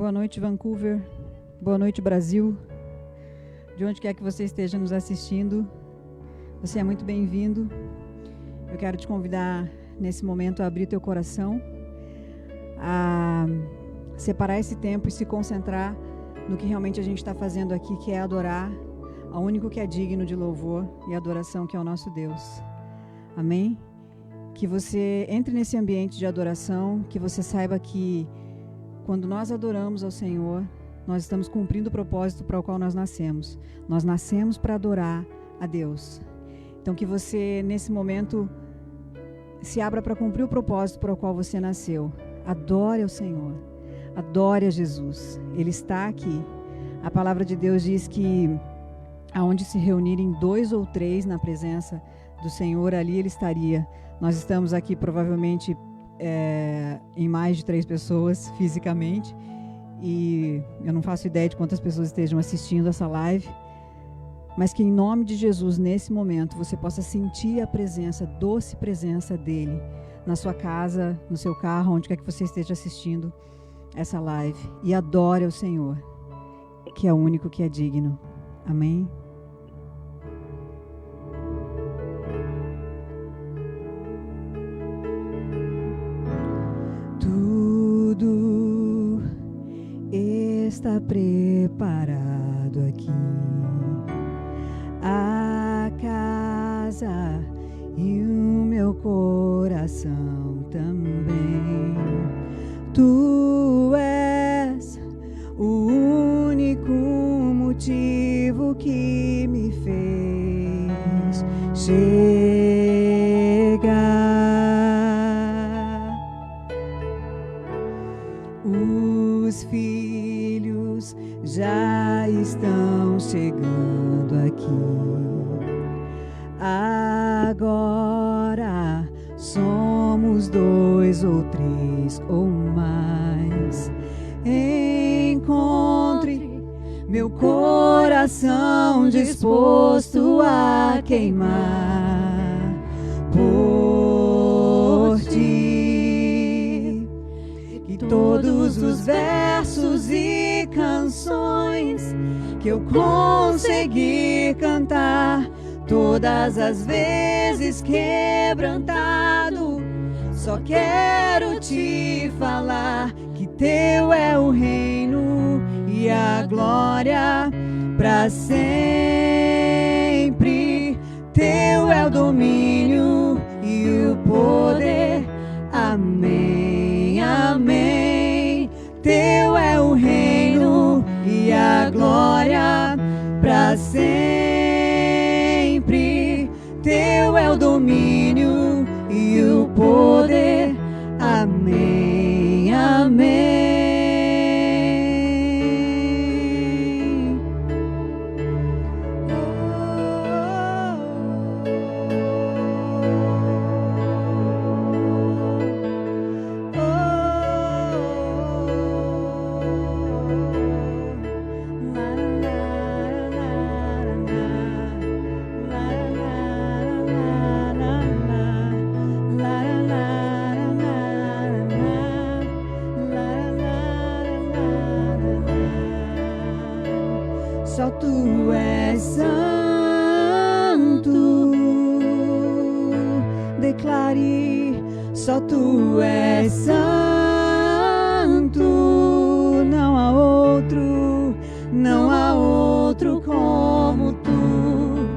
Boa noite, Vancouver. Boa noite, Brasil. De onde quer que você esteja nos assistindo, você é muito bem-vindo. Eu quero te convidar, nesse momento, a abrir teu coração, a separar esse tempo e se concentrar no que realmente a gente está fazendo aqui, que é adorar ao único que é digno de louvor e adoração, que é o nosso Deus. Amém? Que você entre nesse ambiente de adoração, que você saiba que quando nós adoramos ao Senhor, nós estamos cumprindo o propósito para o qual nós nascemos. Nós nascemos para adorar a Deus. Então que você, nesse momento, se abra para cumprir o propósito para o qual você nasceu. Adore ao Senhor. Adore a Jesus. Ele está aqui. A palavra de Deus diz que aonde se reunirem 2 ou 3 na presença do Senhor, ali Ele estaria. Nós estamos aqui provavelmente em mais de 3 pessoas fisicamente, e eu não faço ideia de quantas pessoas estejam assistindo essa live, mas que em nome de Jesus, nesse momento, você possa sentir a presença, doce presença dEle, na sua casa, no seu carro, onde quer que você esteja assistindo essa live, e adore ao Senhor, que é o único que é digno. Amém? Tudo está preparado aqui, a casa e o meu coração também. Tu és o único motivo que me fez chegar. Os filhos já estão chegando aqui. Agora somos 2 ou 3 ou mais. Encontre meu coração disposto a queimar por ti. Que todos os versos e canções que eu conseguir cantar, todas as vezes quebrantado, só quero te falar que teu é o reino e a glória para sempre. Teu é o domínio e o poder. Amém, amém. Teu é o reino e a glória para sempre. Teu é o domínio e o poder. Amém, amém. Só tu és santo, declare, só tu és santo, não há outro, não há outro como tu,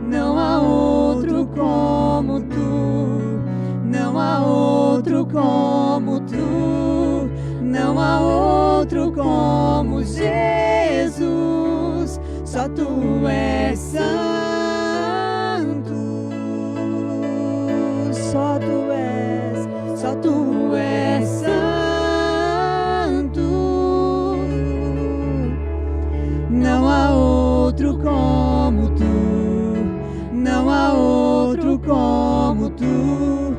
não há outro como tu, não há outro como tu, não há outro como Jesus. Só tu és santo, só tu és santo. Não há outro como tu, não há outro como tu,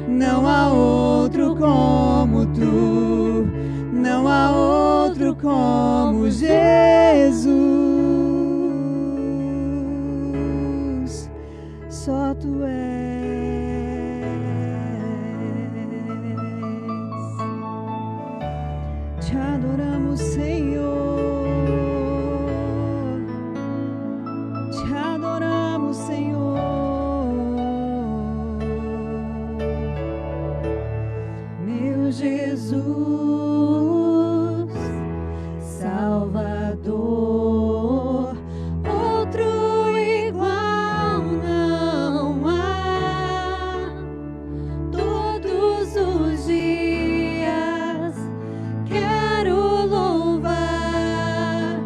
não há outro como tu, não há outro como Jesus. Só tu és. Te adoramos, Senhor. Te adoramos, Senhor. Meu Jesus, Salvador, outro igual não há. Todos os dias quero louvar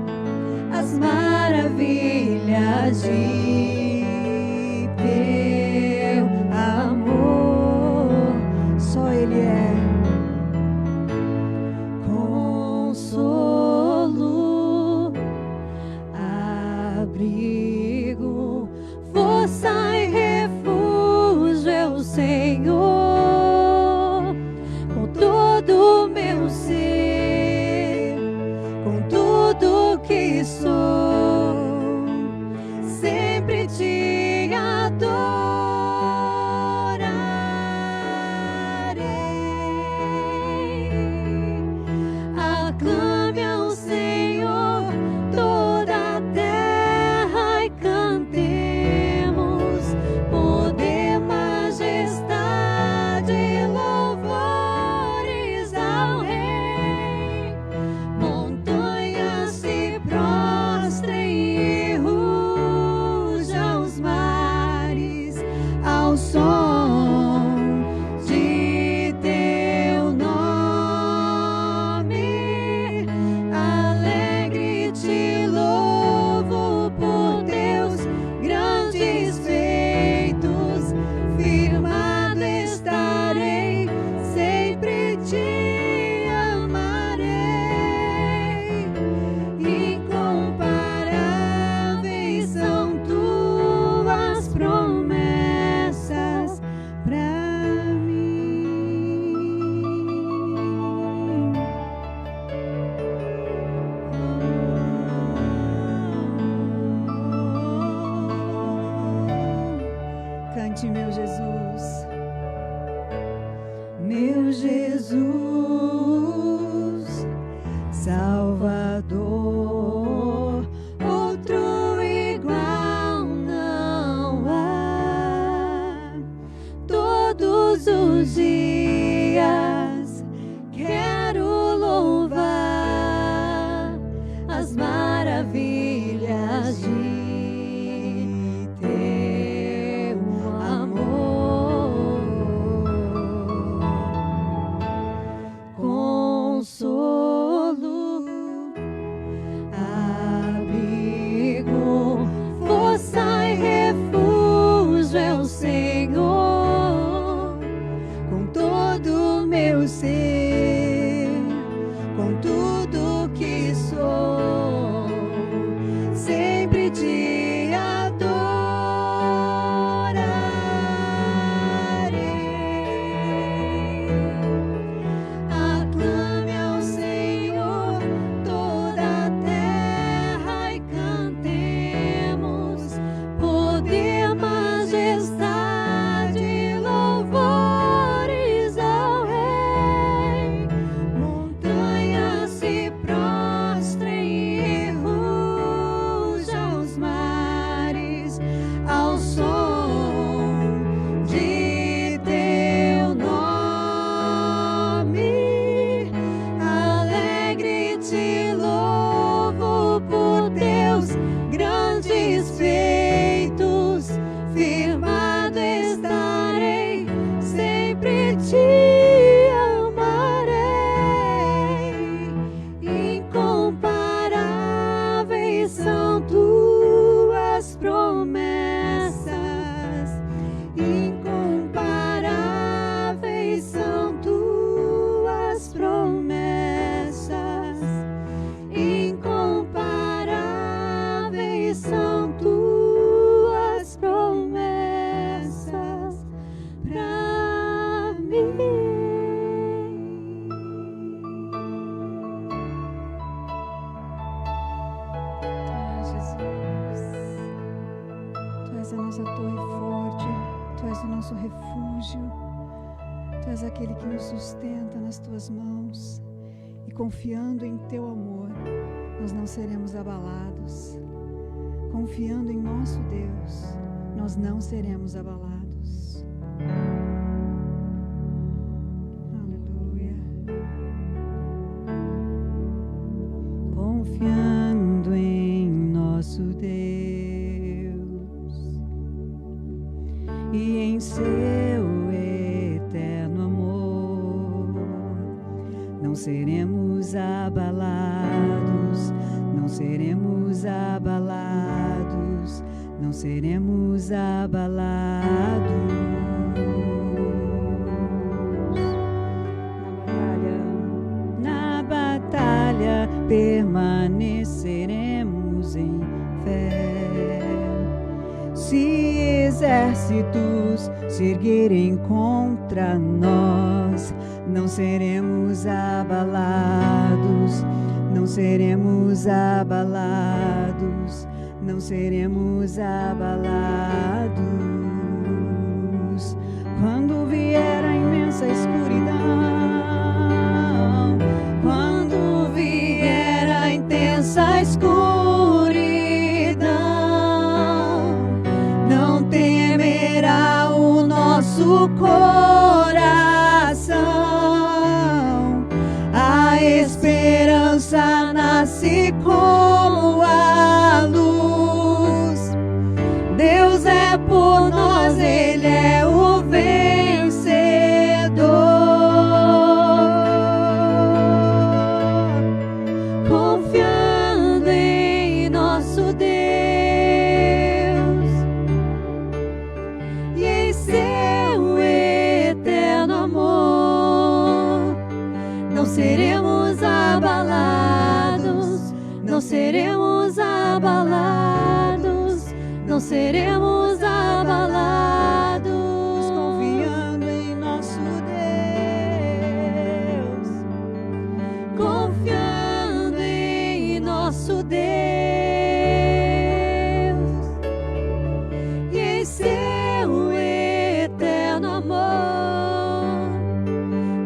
as maravilhas de teu amor. Só Ele é consolo, abrigo, força e refúgio é o Senhor. Com todo o meu ser, com tudo que sou, sempre te adorarei. Aclame ao Senhor toda a terra e cantemos poder, majestade e louvores ao Rei. Montanhas se prostrem e rujam os mares ao som de teu nome. Alegre te louvo por teus grandes feitos. Firmado estarei, sempre te amarei. Incomparáveis são tuas promessas pra mim. Cante, meu Jesus. Meu Jesus, Salvador, outro igual não há. Todos os dias quero louvar as maravilhas de teu amor. Consolo, abrigo, força e refúgio é o Senhor. Com todo o meu ser, com tudo que sou, sempre te adorarei. Aclame ao Senhor toda a terra e cantemos poder, majestade e louvores ao Rei. Montanhas se prostrem e rujam os mares ao som de teu nome. Alegre te louvo por teus grandes feitos. Firmado estarei, sempre te amarei. Incomparáveis são tuas promessas. Incomparáveis são tuas promessas. Incomparáveis são tuas promessas pra mim. Jesus, Tu és a nossa torre forte, Tu és o nosso refúgio, Tu és aquele que nos sustenta nas Tuas mãos. E confiando em Teu amor, nós não seremos abalados. Confiando em nosso Deus, nós não seremos abalados. Aleluia. Confiando em nosso Deus e em Seu eterno amor, não seremos abalados, não seremos abalados, não seremos abalados. Na batalha permaneceremos em fé. Se exércitos se erguerem contra nós, não seremos abalados, não seremos abalados, não seremos abalados. Quando vier a imensa escuridão, quando vier a intensa escuridão, não temerá o nosso coração. A esperança nasce como a luz. Deus é por nós, Ele é o vencedor. Confiando em nosso Deus e em Seu eterno amor, não seremos abalados, não seremos abalados, não seremos abalados. Confiando em nosso Deus, confiando em nosso Deus e em Seu eterno amor,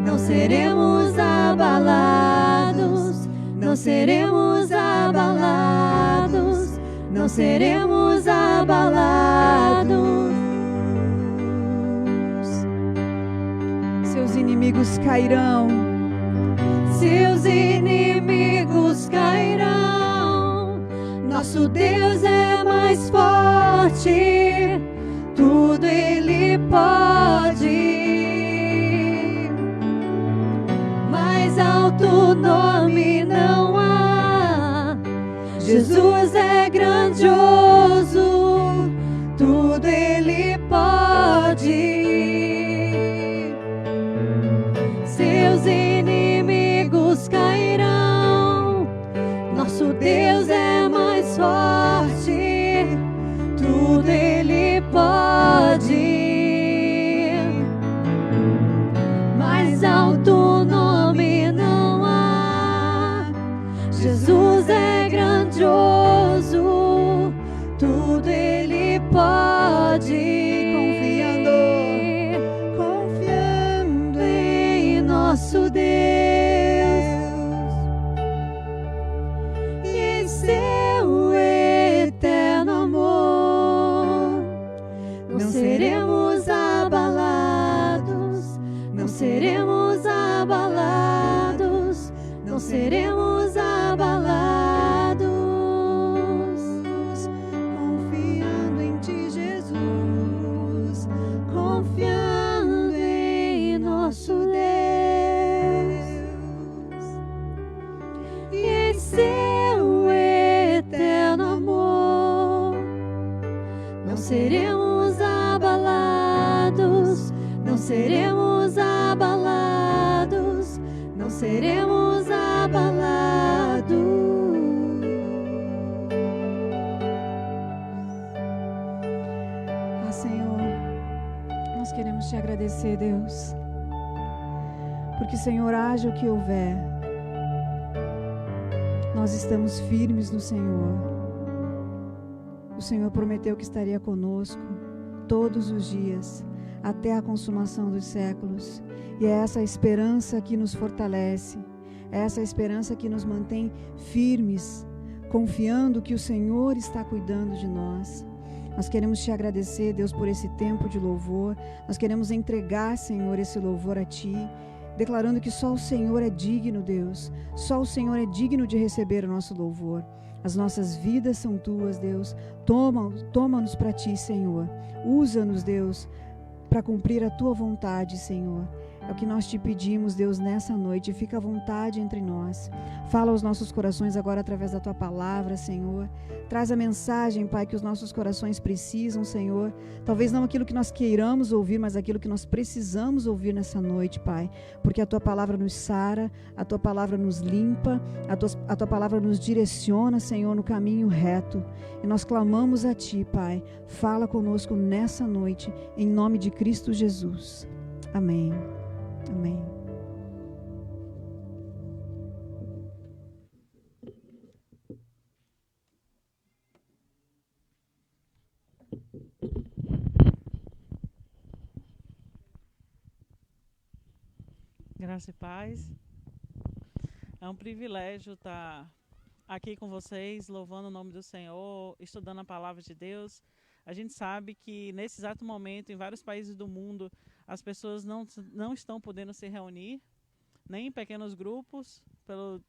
não seremos abalados, não seremos abalados, não seremos abalados. Seus inimigos cairão, seus inimigos cairão. Nosso Deus é mais forte, tudo Ele pode. Mais alto nome não há. Jesus é grandioso, tudo Ele pode. Seus inimigos cairão. Nosso Deus é mais forte, tudo Ele pode. Mais alto nome não há. Jesus é grandioso, tudo Ele pode. Confiando em nosso Deus e em Seu eterno amor, não seremos abalados, não seremos abalados, não seremos abalados. Confiando em Ti, Jesus, confiando em nosso Deus e em Seu eterno amor, não seremos abalados, não seremos abalados, não seremos abalados. Ah, Senhor, nós queremos Te agradecer, Deus, porque, Senhor, haja o que houver, nós estamos firmes no Senhor. O Senhor prometeu que estaria conosco todos os dias, até a consumação dos séculos. E é essa esperança que nos fortalece, É essa esperança que nos mantém firmes, confiando que o Senhor está cuidando de nós. Nós queremos te agradecer, Deus, por esse tempo de louvor. Nós queremos entregar, Senhor, esse louvor a Ti, declarando que só o Senhor é digno, Deus. Só o Senhor é digno de receber o nosso louvor. As nossas vidas são Tuas, Deus. Toma-nos para Ti, Senhor. Usa-nos, Deus, para cumprir a Tua vontade, Senhor. É o que nós te pedimos, Deus, nessa noite. Fica à vontade entre nós. Fala aos nossos corações agora através da Tua palavra, Senhor. Traz a mensagem, Pai, que os nossos corações precisam, Senhor. Talvez não aquilo que nós queiramos ouvir, mas aquilo que nós precisamos ouvir nessa noite, Pai. Porque a Tua palavra nos sara, a Tua palavra nos limpa, a Tua palavra nos direciona, Senhor, no caminho reto. E nós clamamos a Ti, Pai. Fala conosco nessa noite, em nome de Cristo Jesus. Amém. Amém. Graça e paz. É um privilégio estar aqui com vocês, louvando o nome do Senhor, estudando a palavra de Deus. A gente sabe que nesse exato momento, em vários países do mundo, as pessoas não estão podendo se reunir, nem em pequenos grupos, pelo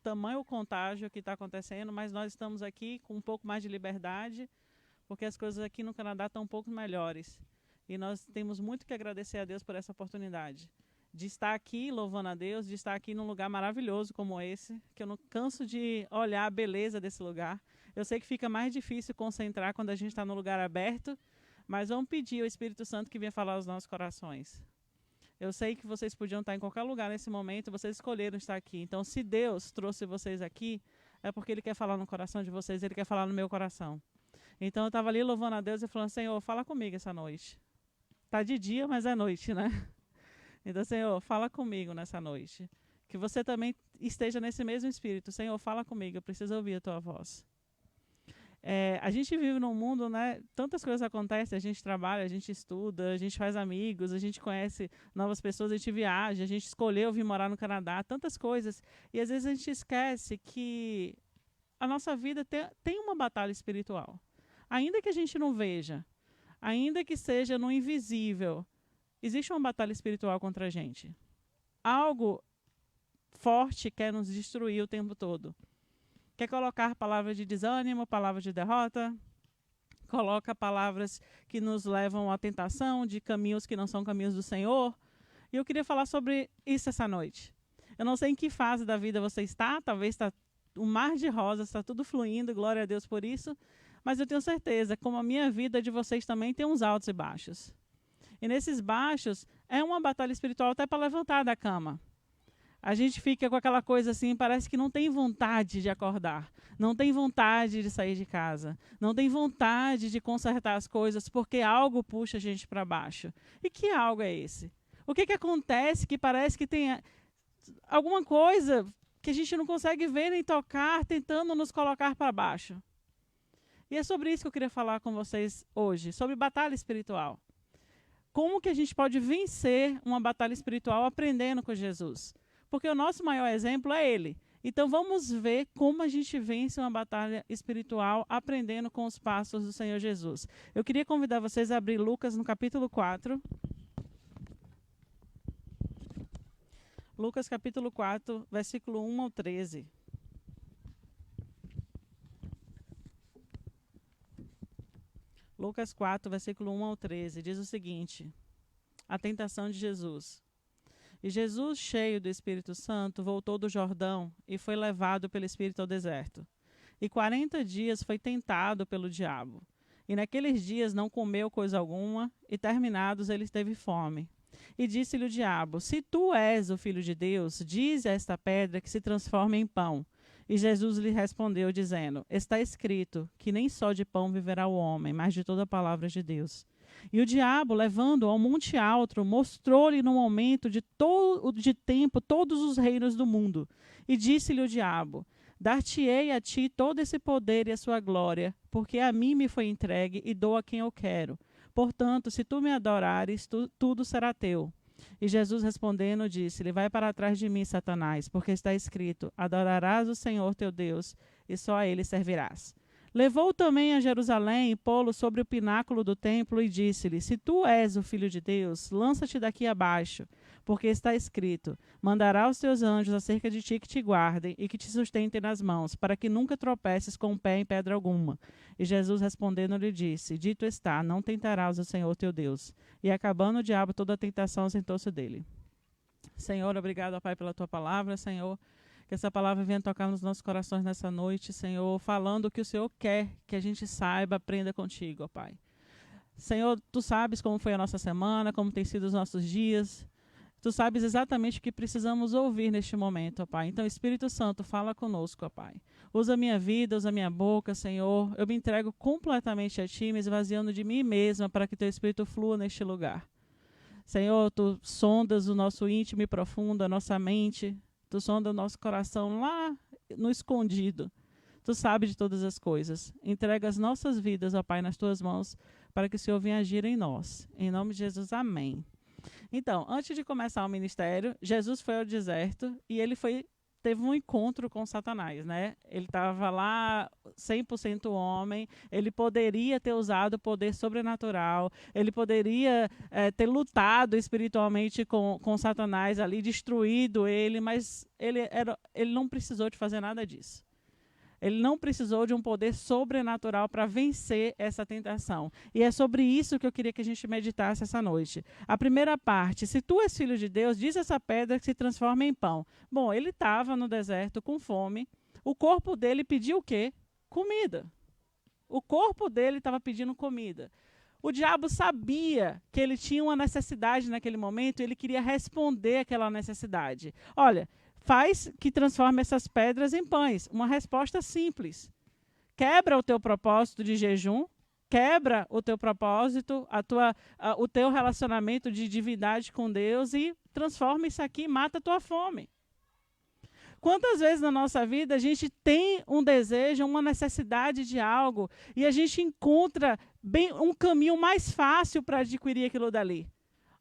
tamanho contágio que está acontecendo, mas nós estamos aqui com um pouco mais de liberdade, porque as coisas aqui no Canadá estão um pouco melhores. E nós temos muito que agradecer a Deus por essa oportunidade de estar aqui louvando a Deus, de estar aqui num lugar maravilhoso como esse, que eu não canso de olhar a beleza desse lugar. Eu sei que fica mais difícil concentrar quando a gente está num lugar aberto, mas vamos pedir ao Espírito Santo que venha falar aos nossos corações. Eu sei que vocês podiam estar em qualquer lugar nesse momento, vocês escolheram estar aqui. Então, se Deus trouxe vocês aqui, é porque Ele quer falar no coração de vocês, Ele quer falar no meu coração. Então, eu estava ali louvando a Deus e falando, Senhor, fala comigo essa noite. Está de dia, mas é noite, né? Então, Senhor, fala comigo nessa noite. Que você também esteja nesse mesmo espírito. Senhor, fala comigo, eu preciso ouvir a Tua voz. A gente vive num mundo, né? Tantas coisas acontecem, a gente trabalha, a gente estuda, a gente faz amigos, a gente conhece novas pessoas, a gente viaja, a gente escolheu vir morar no Canadá, tantas coisas. E às vezes a gente esquece que a nossa vida tem uma batalha espiritual. Ainda que a gente não veja, ainda que seja no invisível, existe uma batalha espiritual contra a gente. Algo forte quer nos destruir o tempo todo. Quer colocar palavras de desânimo, palavras de derrota, coloca palavras que nos levam à tentação, de caminhos que não são caminhos do Senhor. E eu queria falar sobre isso essa noite. Eu não sei em que fase da vida você está, talvez está um mar de rosas, está tudo fluindo, glória a Deus por isso, mas eu tenho certeza, como a minha vida de vocês também tem uns altos e baixos. E nesses baixos é uma batalha espiritual até para levantar da cama. A gente fica com aquela coisa assim, parece que não tem vontade de acordar, não tem vontade de sair de casa, não tem vontade de consertar as coisas, porque algo puxa a gente para baixo. E que algo é esse? O que acontece que parece que tem alguma coisa que a gente não consegue ver nem tocar, tentando nos colocar para baixo? E é sobre isso que eu queria falar com vocês hoje, sobre batalha espiritual. Como que a gente pode vencer uma batalha espiritual aprendendo com Jesus? Porque o nosso maior exemplo é Ele. Então vamos ver como a gente vence uma batalha espiritual aprendendo com os passos do Senhor Jesus. Eu queria convidar vocês a abrir Lucas no capítulo 4. Lucas capítulo 4, versículo 1 ao 13. Lucas 4, versículo 1 ao 13, diz o seguinte: a tentação de Jesus. E Jesus, cheio do Espírito Santo, voltou do Jordão e foi levado pelo Espírito ao deserto. E 40 dias foi tentado pelo diabo. E naqueles dias não comeu coisa alguma, e terminados ele teve fome. E disse-lhe o diabo: se tu és o Filho de Deus, dize a esta pedra que se transforme em pão. E Jesus lhe respondeu, dizendo: está escrito que nem só de pão viverá o homem, mas de toda a palavra de Deus. E o diabo, levando-o ao monte alto, mostrou-lhe no momento de tempo todos os reinos do mundo. E disse-lhe o diabo: dar-te-ei a ti todo esse poder e a sua glória, porque a mim me foi entregue e dou a quem eu quero. Portanto, se tu me adorares, tudo será teu. E Jesus respondendo disse-lhe, vai para trás de mim, Satanás, porque está escrito, adorarás o Senhor teu Deus, e só a ele servirás. Levou também a Jerusalém e pô-lo sobre o pináculo do templo e disse-lhe, se tu és o Filho de Deus, lança-te daqui abaixo, porque está escrito, mandará os teus anjos acerca de ti que te guardem e que te sustentem nas mãos, para que nunca tropeces com o pé em pedra alguma. E Jesus respondendo lhe disse, dito está, não tentarás o Senhor teu Deus. E acabando o diabo toda a tentação, sentou-se dele. Senhor, obrigado, ó Pai, pela tua palavra, Senhor. Que essa palavra venha tocar nos nossos corações nessa noite, Senhor, falando o que o Senhor quer que a gente saiba, aprenda contigo, ó Pai. Senhor, tu sabes como foi a nossa semana, como tem sido os nossos dias. Tu sabes exatamente o que precisamos ouvir neste momento, ó Pai. Então, Espírito Santo, fala conosco, ó Pai. Usa a minha vida, usa a minha boca, Senhor. Eu me entrego completamente a Ti, me esvaziando de mim mesma para que Teu Espírito flua neste lugar. Senhor, Tu sondas o nosso íntimo e profundo, a nossa mente. Tu sonda o nosso coração lá no escondido. Tu sabes de todas as coisas. Entrega as nossas vidas, ó Pai, nas Tuas mãos, para que o Senhor venha agir em nós. Em nome de Jesus, amém. Então, antes de começar o ministério, Jesus foi ao deserto e ele teve um encontro com Satanás, né? Ele estava lá 100% homem, ele poderia ter usado o poder sobrenatural, ele poderia ter lutado espiritualmente com Satanás ali, destruído ele, mas ele não precisou de fazer nada disso. Ele não precisou de um poder sobrenatural para vencer essa tentação. E é sobre isso que eu queria que a gente meditasse essa noite. A primeira parte, se tu és filho de Deus, diz essa pedra que se transforma em pão. Bom, ele estava no deserto com fome. O corpo dele pediu o quê? Comida. O corpo dele estava pedindo comida. O diabo sabia que ele tinha uma necessidade naquele momento e ele queria responder àquela necessidade. Olha, faz que transforme essas pedras em pães. Uma resposta simples. Quebra o teu propósito de jejum, quebra o teu propósito, o teu relacionamento de divindade com Deus e transforma isso aqui, mata a tua fome. Quantas vezes na nossa vida a gente tem um desejo, uma necessidade de algo e a gente encontra um caminho mais fácil para adquirir aquilo dali?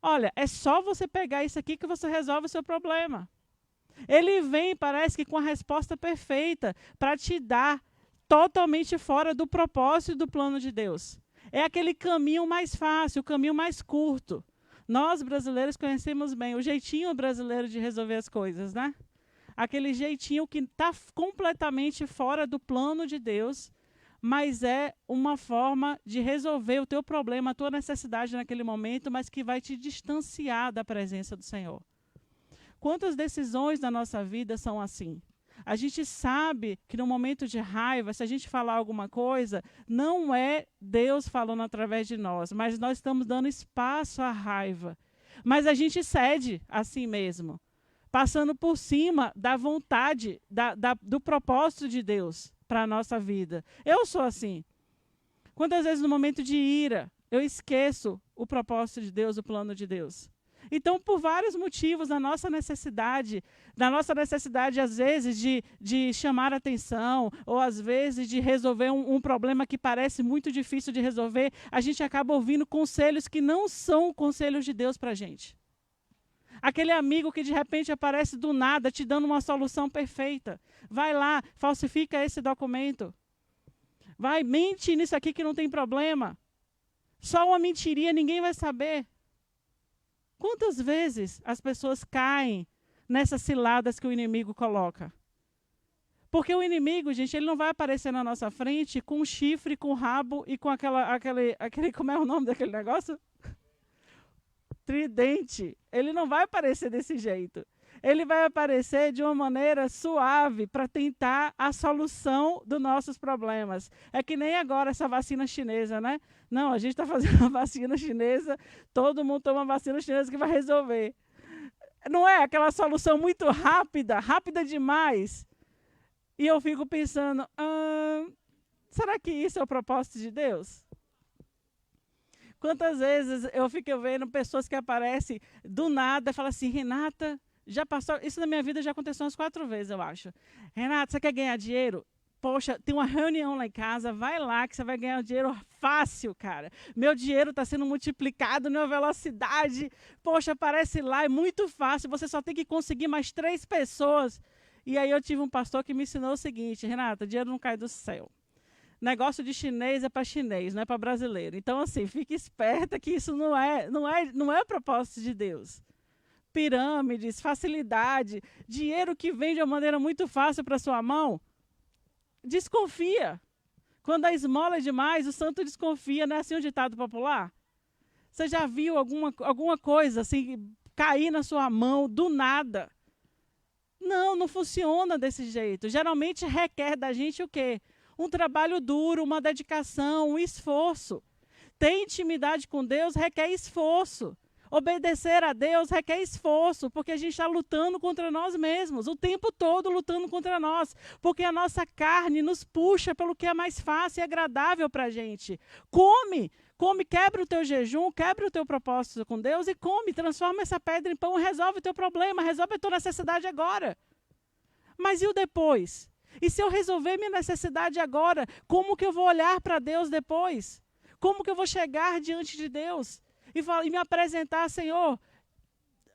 Olha, é só você pegar isso aqui que você resolve o seu problema. Ele vem, parece que com a resposta perfeita para te dar totalmente fora do propósito do plano de Deus. É aquele caminho mais fácil, o caminho mais curto. Nós, brasileiros, conhecemos bem o jeitinho brasileiro de resolver as coisas, né? Aquele jeitinho que está completamente fora do plano de Deus, mas é uma forma de resolver o teu problema, a tua necessidade naquele momento, mas que vai te distanciar da presença do Senhor. Quantas decisões da nossa vida são assim? A gente sabe que no momento de raiva, se a gente falar alguma coisa, não é Deus falando através de nós, mas nós estamos dando espaço à raiva. Mas a gente cede a si mesmo, passando por cima da vontade, do propósito de Deus para a nossa vida. Eu sou assim. Quantas vezes no momento de ira, eu esqueço o propósito de Deus, o plano de Deus? Então, por vários motivos, na nossa necessidade, às vezes, de chamar atenção, ou às vezes de resolver um problema que parece muito difícil de resolver, a gente acaba ouvindo conselhos que não são conselhos de Deus para a gente. Aquele amigo que de repente aparece do nada, te dando uma solução perfeita. Vai lá, falsifica esse documento. Vai, mente nisso aqui que não tem problema. Só uma mentirinha, ninguém vai saber. Quantas vezes as pessoas caem nessas ciladas que o inimigo coloca? Porque o inimigo, gente, ele não vai aparecer na nossa frente com um chifre, com um rabo e com aquele como é o nome daquele negócio? Tridente. Ele não vai aparecer desse jeito. Ele vai aparecer de uma maneira suave para tentar a solução dos nossos problemas. É que nem agora essa vacina chinesa, né? Não, a gente está fazendo a vacina chinesa, todo mundo toma a vacina chinesa que vai resolver. Não é aquela solução muito rápida demais. E eu fico pensando, será que isso é o propósito de Deus? Quantas vezes eu fico vendo pessoas que aparecem do nada e falam assim, Renata, já passou, isso na minha vida já aconteceu umas 4 vezes, eu acho. Renata, você quer ganhar dinheiro? poxa, tem uma reunião lá em casa, vai lá que você vai ganhar dinheiro fácil, cara. Meu dinheiro está sendo multiplicado numa velocidade. Poxa, aparece lá, é muito fácil, você só tem que conseguir mais 3 pessoas. E aí eu tive um pastor que me ensinou o seguinte: Renata, dinheiro não cai do céu. Negócio de chinês é para chinês, não é para brasileiro. Então, assim, fique esperta que isso não é propósito de Deus. Pirâmides, facilidade, dinheiro que vem de uma maneira muito fácil para sua mão, desconfia. Quando a esmola é demais, o santo desconfia, não é assim um ditado popular? Você já viu alguma coisa assim cair na sua mão do nada? Não funciona desse jeito. Geralmente requer da gente o quê? Um trabalho duro, uma dedicação, um esforço. Ter intimidade com Deus requer esforço. Obedecer a Deus requer esforço, porque a gente está lutando contra nós mesmos, o tempo todo lutando contra nós, porque a nossa carne nos puxa pelo que é mais fácil e agradável para a gente. Come, quebra o teu jejum, quebra o teu propósito com Deus e come, transforma essa pedra em pão e resolve o teu problema, resolve a tua necessidade agora. Mas e o depois? E se eu resolver minha necessidade agora, como que eu vou olhar para Deus depois? Como que eu vou chegar diante de Deus? E me apresentar, Senhor,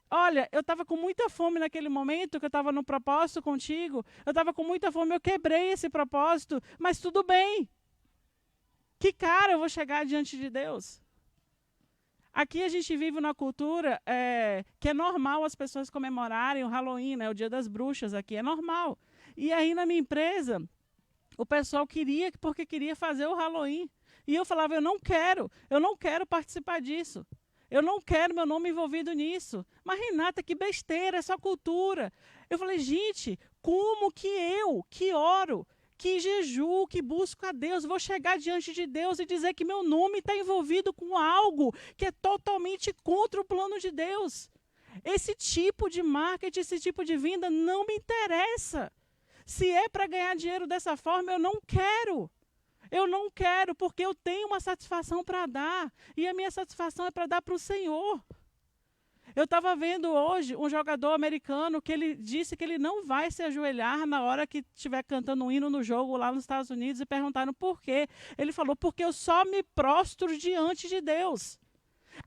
olha, eu estava com muita fome naquele momento, que eu estava no propósito contigo, eu estava com muita fome, eu quebrei esse propósito, mas tudo bem. Que cara eu vou chegar diante de Deus? Aqui a gente vive uma cultura que é normal as pessoas comemorarem o Halloween, né, o Dia das Bruxas aqui, é normal. E aí na minha empresa, o pessoal porque queria fazer o Halloween. E eu falava, eu não quero participar disso. Eu não quero meu nome envolvido nisso. Mas, Renata, que besteira, é só cultura. Eu falei, gente, como que eu, que oro, que jejuo, que busco a Deus, vou chegar diante de Deus e dizer que meu nome está envolvido com algo que é totalmente contra o plano de Deus? Esse tipo de marketing, esse tipo de venda não me interessa. Se é para ganhar dinheiro dessa forma, eu não quero. Eu não quero, porque eu tenho uma satisfação para dar. E a minha satisfação é para dar para o Senhor. Eu estava vendo hoje um jogador americano que ele disse que ele não vai se ajoelhar na hora que estiver cantando um hino no jogo lá nos Estados Unidos, e perguntaram por quê. Ele falou, porque eu só me prostro diante de Deus.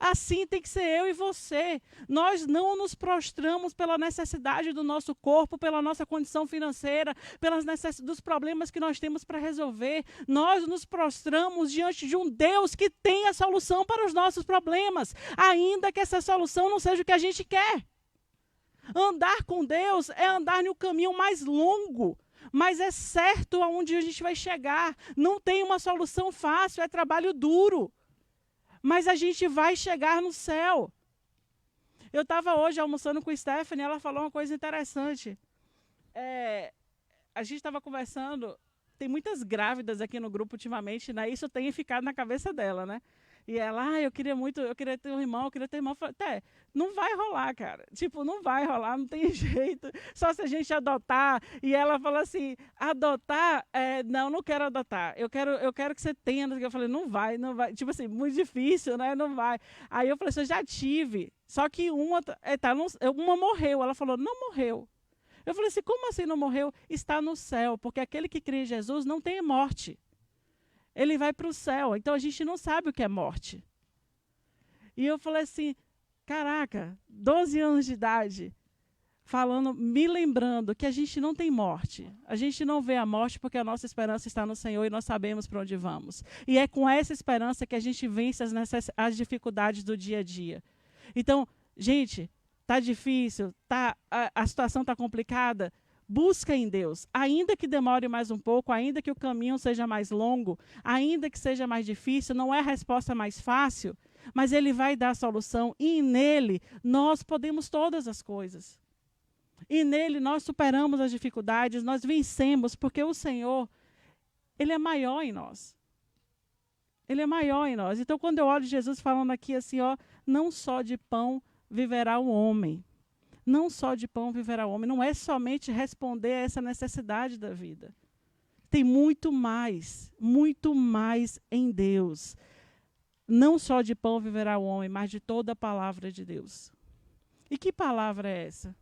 Assim tem que ser eu e você. Nós não nos prostramos pela necessidade do nosso corpo, pela nossa condição financeira, dos problemas que nós temos para resolver. Nós nos prostramos diante de um Deus que tem a solução para os nossos problemas, ainda que essa solução não seja o que a gente quer. Andar com Deus é andar no caminho mais longo, mas é certo aonde a gente vai chegar. Não tem uma solução fácil, é trabalho duro. Mas a gente vai chegar no céu. Eu estava hoje almoçando com a Stephanie, ela falou uma coisa interessante. A gente estava conversando, tem muitas grávidas aqui no grupo ultimamente, né? Isso tem ficado na cabeça dela, né? E ela, eu queria ter um irmão, eu queria ter irmão. Eu falei, não vai rolar, cara. Tipo, não vai rolar, não tem jeito. Só se a gente adotar. E ela falou assim, adotar? Não quero adotar. Eu quero que você tenha. Eu falei, não vai. Tipo assim, muito difícil, né? Não vai. Aí eu falei assim, eu já tive. Só que uma morreu. Ela falou, não morreu. Eu falei assim, como assim não morreu? Está no céu, porque aquele que crê em Jesus não tem morte. Ele vai para o céu. Então, a gente não sabe o que é morte. E eu falei assim, caraca, 12 anos de idade, me lembrando que a gente não tem morte. A gente não vê a morte porque a nossa esperança está no Senhor e nós sabemos para onde vamos. E é com essa esperança que a gente vence as dificuldades do dia a dia. Então, gente, está difícil, a situação está complicada. Busca em Deus, ainda que demore mais um pouco, ainda que o caminho seja mais longo, ainda que seja mais difícil, não é a resposta mais fácil, mas Ele vai dar a solução e nele nós podemos todas as coisas. E nele nós superamos as dificuldades, nós vencemos, porque o Senhor, Ele é maior em nós. Ele é maior em nós. Então, quando eu olho Jesus falando aqui assim, não só de pão viverá o homem. Não só de pão viverá o homem. Não é somente responder a essa necessidade da vida. Tem muito mais em Deus. Não só de pão viverá o homem, mas de toda a palavra de Deus. E que palavra é essa?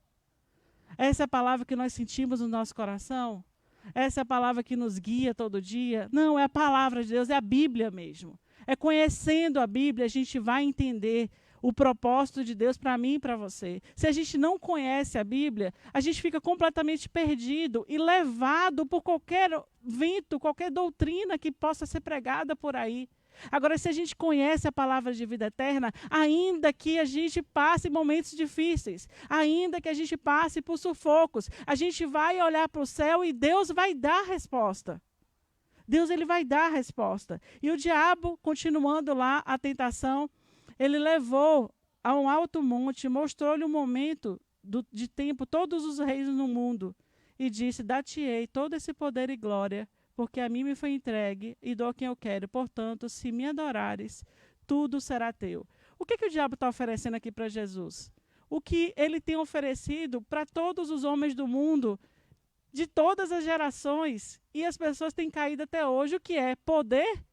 Essa é a palavra que nós sentimos no nosso coração? essa é a palavra que nos guia todo dia. Não, é a palavra de Deus, é a Bíblia mesmo. É conhecendo a Bíblia, a gente vai entender o propósito de Deus para mim e para você. Se a gente não conhece a Bíblia, a gente fica completamente perdido e levado por qualquer vento, qualquer doutrina que possa ser pregada por aí. Agora, se a gente conhece a palavra de vida eterna, ainda que a gente passe momentos difíceis, ainda que a gente passe por sufocos, a gente vai olhar para o céu e Deus vai dar a resposta. Deus, ele vai dar a resposta. E o diabo, continuando lá a tentação, ele levou a um alto monte, mostrou-lhe um momento de tempo, todos os reis no mundo, e disse, dar-te-ei todo esse poder e glória, porque a mim me foi entregue e dou a quem eu quero. Portanto, se me adorares, tudo será teu. O que o diabo está oferecendo aqui para Jesus? O que ele tem oferecido para todos os homens do mundo, de todas as gerações, e as pessoas têm caído até hoje, o que é poder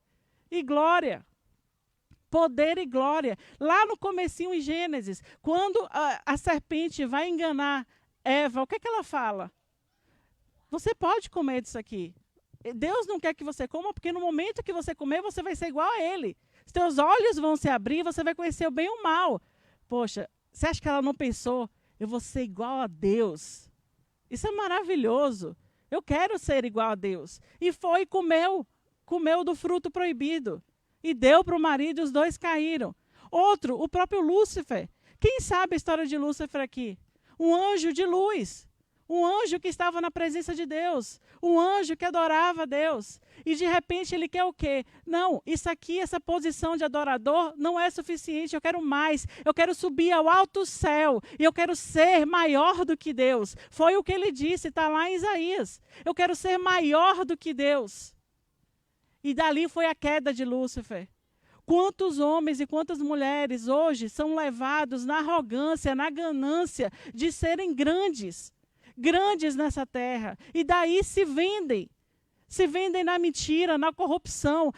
e glória. Poder e glória. Lá no comecinho em Gênesis, quando a serpente vai enganar Eva, o que ela fala? Você pode comer disso aqui. Deus não quer que você coma, porque no momento que você comer, você vai ser igual a ele. Seus olhos vão se abrir, você vai conhecer o bem e o mal. Poxa, você acha que ela não pensou? Eu vou ser igual a Deus. Isso é maravilhoso. Eu quero ser igual a Deus. E foi e comeu do fruto proibido. E deu para o marido e os dois caíram. Outro, o próprio Lúcifer. Quem sabe a história de Lúcifer aqui? Um anjo de luz. Um anjo que estava na presença de Deus. Um anjo que adorava a Deus. E de repente ele quer o quê? Não, isso aqui, essa posição de adorador não é suficiente. Eu quero mais. Eu quero subir ao alto céu. E eu quero ser maior do que Deus. Foi o que ele disse, está lá em Isaías. Eu quero ser maior do que Deus. E dali foi a queda de Lúcifer. Quantos homens e quantas mulheres hoje são levados na arrogância, na ganância de serem grandes nessa terra. E daí se vendem na mentira, na corrupção.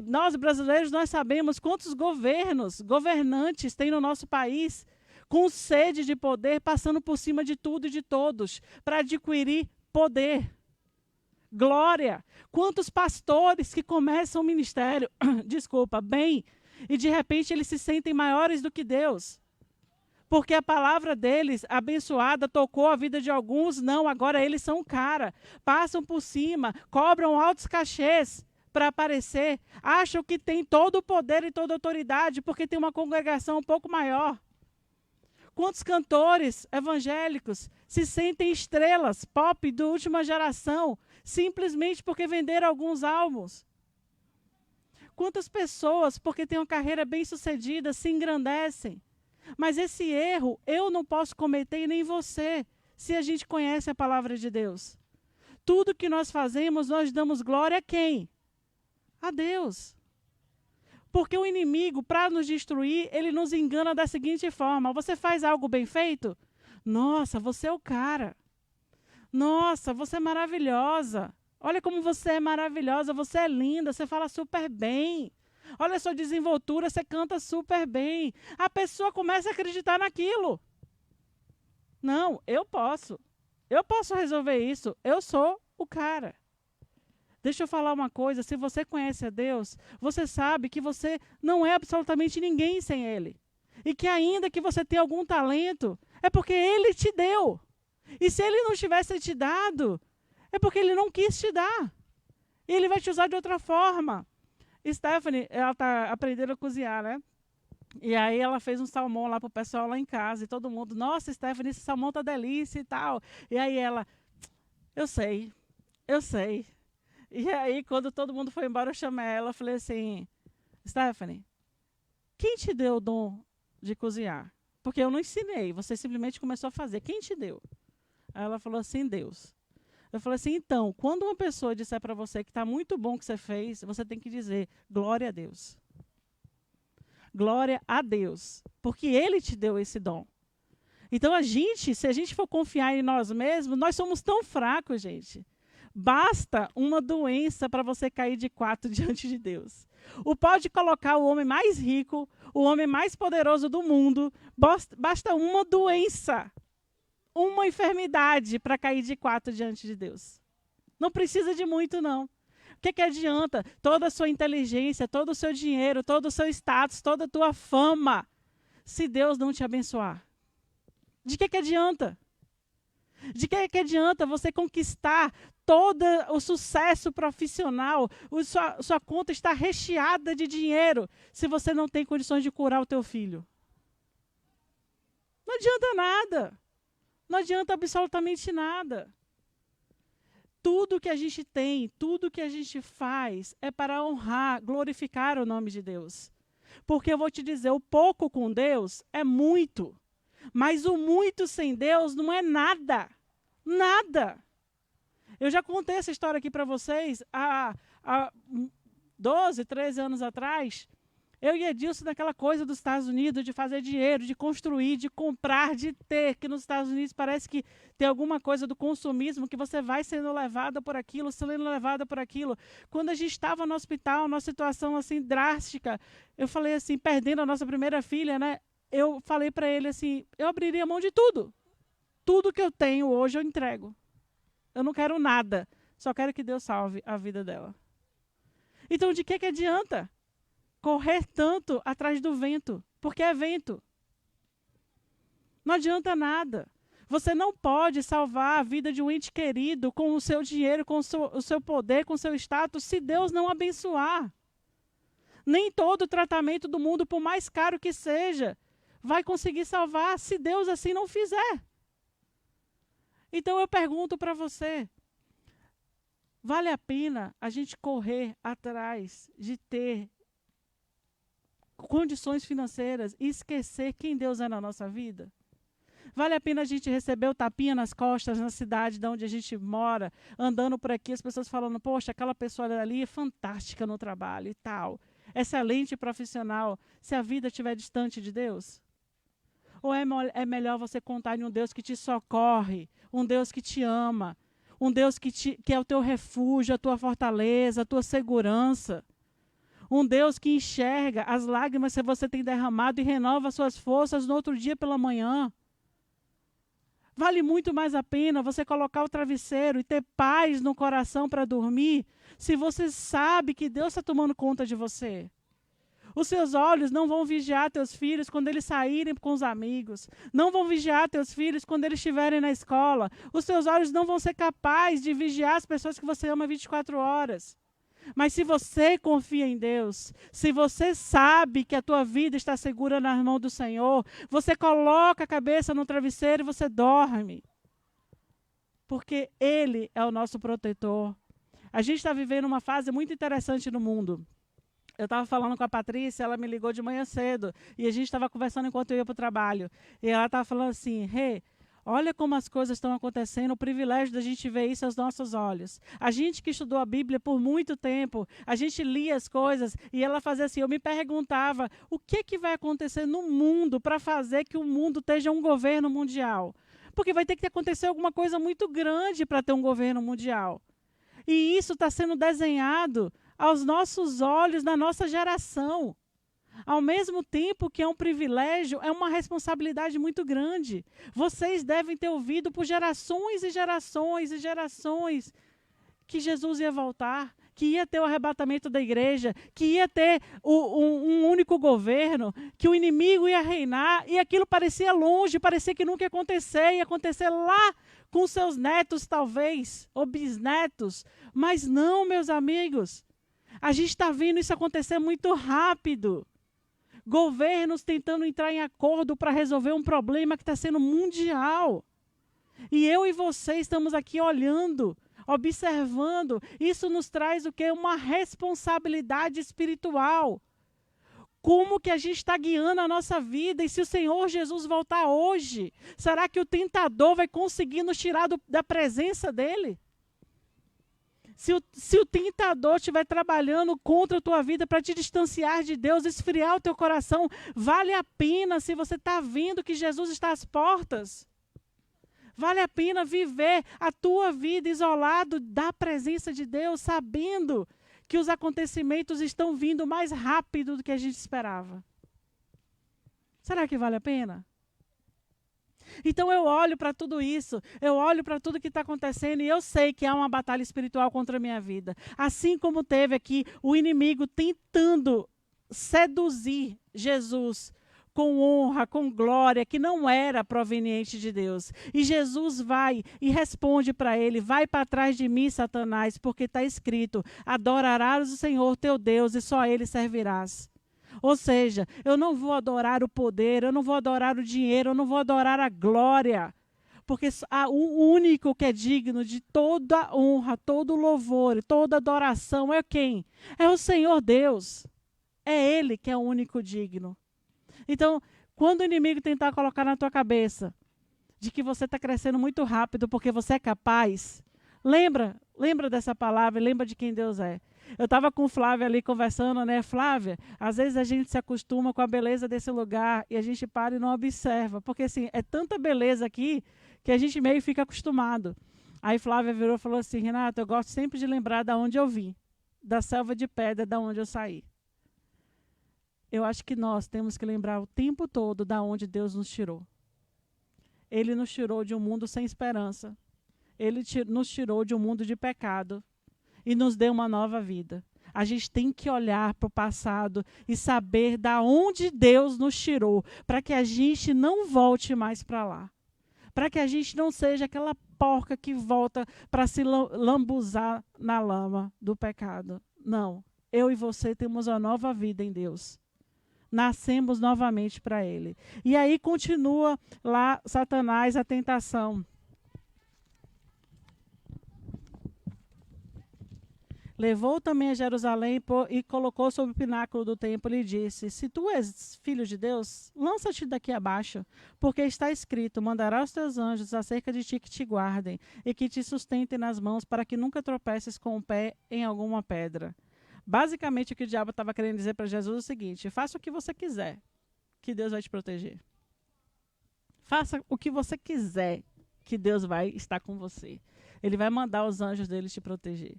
Nós brasileiros, nós sabemos quantos governantes tem no nosso país, com sede de poder, passando por cima de tudo e de todos, para adquirir poder. Glória. Quantos pastores que começam o ministério, bem, e de repente eles se sentem maiores do que Deus. Porque a palavra deles, abençoada, tocou a vida de alguns. Não, agora eles são cara. Passam por cima, cobram altos cachês para aparecer. Acham que tem todo o poder e toda a autoridade, porque tem uma congregação um pouco maior. Quantos cantores evangélicos se sentem estrelas pop da última geração, simplesmente porque venderam alguns álbuns? Quantas pessoas, porque têm uma carreira bem-sucedida, se engrandecem? Mas esse erro eu não posso cometer e nem você, se a gente conhece a palavra de Deus. Tudo que nós fazemos, nós damos glória a quem? A Deus. Porque o inimigo, para nos destruir, ele nos engana da seguinte forma: você faz algo bem feito? Nossa, você é o cara. Nossa, você é maravilhosa. Olha como você é maravilhosa, você é linda, você fala super bem. Olha a sua desenvoltura, você canta super bem. A pessoa começa a acreditar naquilo. Não, eu posso. Eu posso resolver isso. Eu sou o cara. Deixa eu falar uma coisa, se você conhece a Deus, você sabe que você não é absolutamente ninguém sem Ele. E que ainda que você tenha algum talento, é porque Ele te deu. E se Ele não tivesse te dado, é porque Ele não quis te dar. E Ele vai te usar de outra forma. Stephanie, ela está aprendendo a cozinhar, né? E aí ela fez um salmão lá para o pessoal lá em casa. E todo mundo, nossa, Stephanie, esse salmão tá delícia e tal. E aí ela, eu sei. E aí, quando todo mundo foi embora, eu chamei ela, falei assim, Stephanie, quem te deu o dom de cozinhar? Porque eu não ensinei, você simplesmente começou a fazer. Quem te deu? Aí ela falou assim, Deus. Eu falei assim, então, quando uma pessoa disser para você que está muito bom o que você fez, você tem que dizer, glória a Deus. Glória a Deus. Porque Ele te deu esse dom. Então, se a gente for confiar em nós mesmos, nós somos tão fracos, gente. Basta uma doença para você cair de quatro diante de Deus. Pode colocar o homem mais rico, o homem mais poderoso do mundo, basta uma doença, uma enfermidade para cair de quatro diante de Deus. Não precisa de muito, não. O que adianta toda a sua inteligência, todo o seu dinheiro, todo o seu status, toda a tua fama, se Deus não te abençoar? De que adianta? De que adianta você conquistar todo o sucesso profissional, sua conta está recheada de dinheiro, se você não tem condições de curar o teu filho? Não adianta nada. Não adianta absolutamente nada. Tudo que a gente tem, tudo que a gente faz é para honrar, glorificar o nome de Deus. Porque eu vou te dizer, o pouco com Deus é muito. Mas o muito sem Deus não é nada. Nada. Eu já contei essa história aqui para vocês há 12, 13 anos atrás. Eu e Edilson naquela coisa dos Estados Unidos, de fazer dinheiro, de construir, de comprar, de ter, que nos Estados Unidos parece que tem alguma coisa do consumismo, que você vai sendo levada por aquilo, sendo levada por aquilo. Quando a gente estava no hospital, numa situação assim drástica, eu falei assim, perdendo a nossa primeira filha, né? Eu falei para ele assim, eu abriria mão de tudo. Tudo que eu tenho hoje eu entrego. Eu não quero nada, só quero que Deus salve a vida dela. Então, de que adianta correr tanto atrás do vento? Porque é vento. Não adianta nada. Você não pode salvar a vida de um ente querido com o seu dinheiro, com o seu poder, com o seu status, se Deus não abençoar. Nem todo tratamento do mundo, por mais caro que seja, vai conseguir salvar se Deus assim não fizer. Então eu pergunto para você, vale a pena a gente correr atrás de ter condições financeiras e esquecer quem Deus é na nossa vida? Vale a pena a gente receber o tapinha nas costas na cidade de onde a gente mora, andando por aqui, as pessoas falando, poxa, aquela pessoa ali é fantástica no trabalho e tal, excelente profissional, se a vida estiver distante de Deus? Ou é melhor você contar em um Deus que te socorre, um Deus que te ama, um Deus que é o teu refúgio, a tua fortaleza, a tua segurança? Um Deus que enxerga as lágrimas que você tem derramado e renova suas forças no outro dia pela manhã. Vale muito mais a pena você colocar o travesseiro e ter paz no coração para dormir, se você sabe que Deus está tomando conta de você. Os seus olhos não vão vigiar teus filhos quando eles saírem com os amigos. Não vão vigiar teus filhos quando eles estiverem na escola. Os seus olhos não vão ser capazes de vigiar as pessoas que você ama 24 horas. Mas se você confia em Deus, se você sabe que a tua vida está segura nas mãos do Senhor, você coloca a cabeça no travesseiro e você dorme. Porque Ele é o nosso protetor. A gente está vivendo uma fase muito interessante no mundo. Eu estava falando com a Patrícia, ela me ligou de manhã cedo, e a gente estava conversando enquanto eu ia para o trabalho. E ela estava falando assim, olha como as coisas estão acontecendo, o privilégio da gente ver isso aos nossos olhos. A gente que estudou a Bíblia por muito tempo, a gente lia as coisas, e ela fazia assim, eu me perguntava, o que vai acontecer no mundo para fazer que o mundo esteja um governo mundial? Porque vai ter que acontecer alguma coisa muito grande para ter um governo mundial. E isso está sendo desenhado aos nossos olhos, na nossa geração. Ao mesmo tempo que é um privilégio, é uma responsabilidade muito grande. Vocês devem ter ouvido por gerações e gerações e gerações que Jesus ia voltar, que ia ter o arrebatamento da igreja, que ia ter um único governo, que o inimigo ia reinar, e aquilo parecia longe, parecia que nunca ia acontecer lá com seus netos talvez, ou bisnetos. Mas não, meus amigos. A gente está vendo isso acontecer muito rápido. Governos tentando entrar em acordo para resolver um problema que está sendo mundial. E eu e você estamos aqui olhando, observando. Isso nos traz o quê? Uma responsabilidade espiritual. Como que a gente está guiando a nossa vida? E se o Senhor Jesus voltar hoje, será que o tentador vai conseguir nos tirar da presença dele? Se o tentador estiver trabalhando contra a tua vida para te distanciar de Deus, esfriar o teu coração, vale a pena se você está vendo que Jesus está às portas. Vale a pena viver a tua vida isolado da presença de Deus, sabendo que os acontecimentos estão vindo mais rápido do que a gente esperava. Será que vale a pena? Então eu olho para tudo isso, eu olho para tudo que está acontecendo e eu sei que há uma batalha espiritual contra a minha vida. Assim como teve aqui o inimigo tentando seduzir Jesus com honra, com glória, que não era proveniente de Deus. E Jesus vai e responde para ele: vai para trás de mim, Satanás, porque está escrito: adorarás o Senhor teu Deus e só a ele servirás. Ou seja, eu não vou adorar o poder, eu não vou adorar o dinheiro, eu não vou adorar a glória. Porque o único que é digno de toda honra, todo louvor, toda adoração é quem? É o Senhor Deus. É Ele que é o único digno. Então, quando o inimigo tentar colocar na tua cabeça de que você está crescendo muito rápido porque você é capaz, lembra dessa palavra, lembra de quem Deus é. Eu estava com Flávia ali conversando, né? Flávia, às vezes a gente se acostuma com a beleza desse lugar e a gente para e não observa. Porque, assim, é tanta beleza aqui que a gente meio fica acostumado. Aí Flávia virou e falou assim: Renata, eu gosto sempre de lembrar de onde eu vim, da selva de pedra, de onde eu saí. Eu acho que nós temos que lembrar o tempo todo de onde Deus nos tirou. Ele nos tirou de um mundo sem esperança. Ele nos tirou de um mundo de pecado e nos deu uma nova vida. A gente tem que olhar para o passado e saber da onde Deus nos tirou, para que a gente não volte mais para lá. Para que a gente não seja aquela porca que volta para se lambuzar na lama do pecado. Não, eu e você temos uma nova vida em Deus. Nascemos novamente para Ele. E aí continua lá Satanás, a tentação. Levou também a Jerusalém e colocou sobre o pináculo do templo e disse: se tu és filho de Deus, lança-te daqui abaixo, porque está escrito: mandará os teus anjos acerca de ti que te guardem e que te sustentem nas mãos para que nunca tropeces com o pé em alguma pedra. Basicamente, o que o diabo estava querendo dizer para Jesus é o seguinte: faça o que você quiser, que Deus vai te proteger. Faça o que você quiser, que Deus vai estar com você. Ele vai mandar os anjos dele te proteger.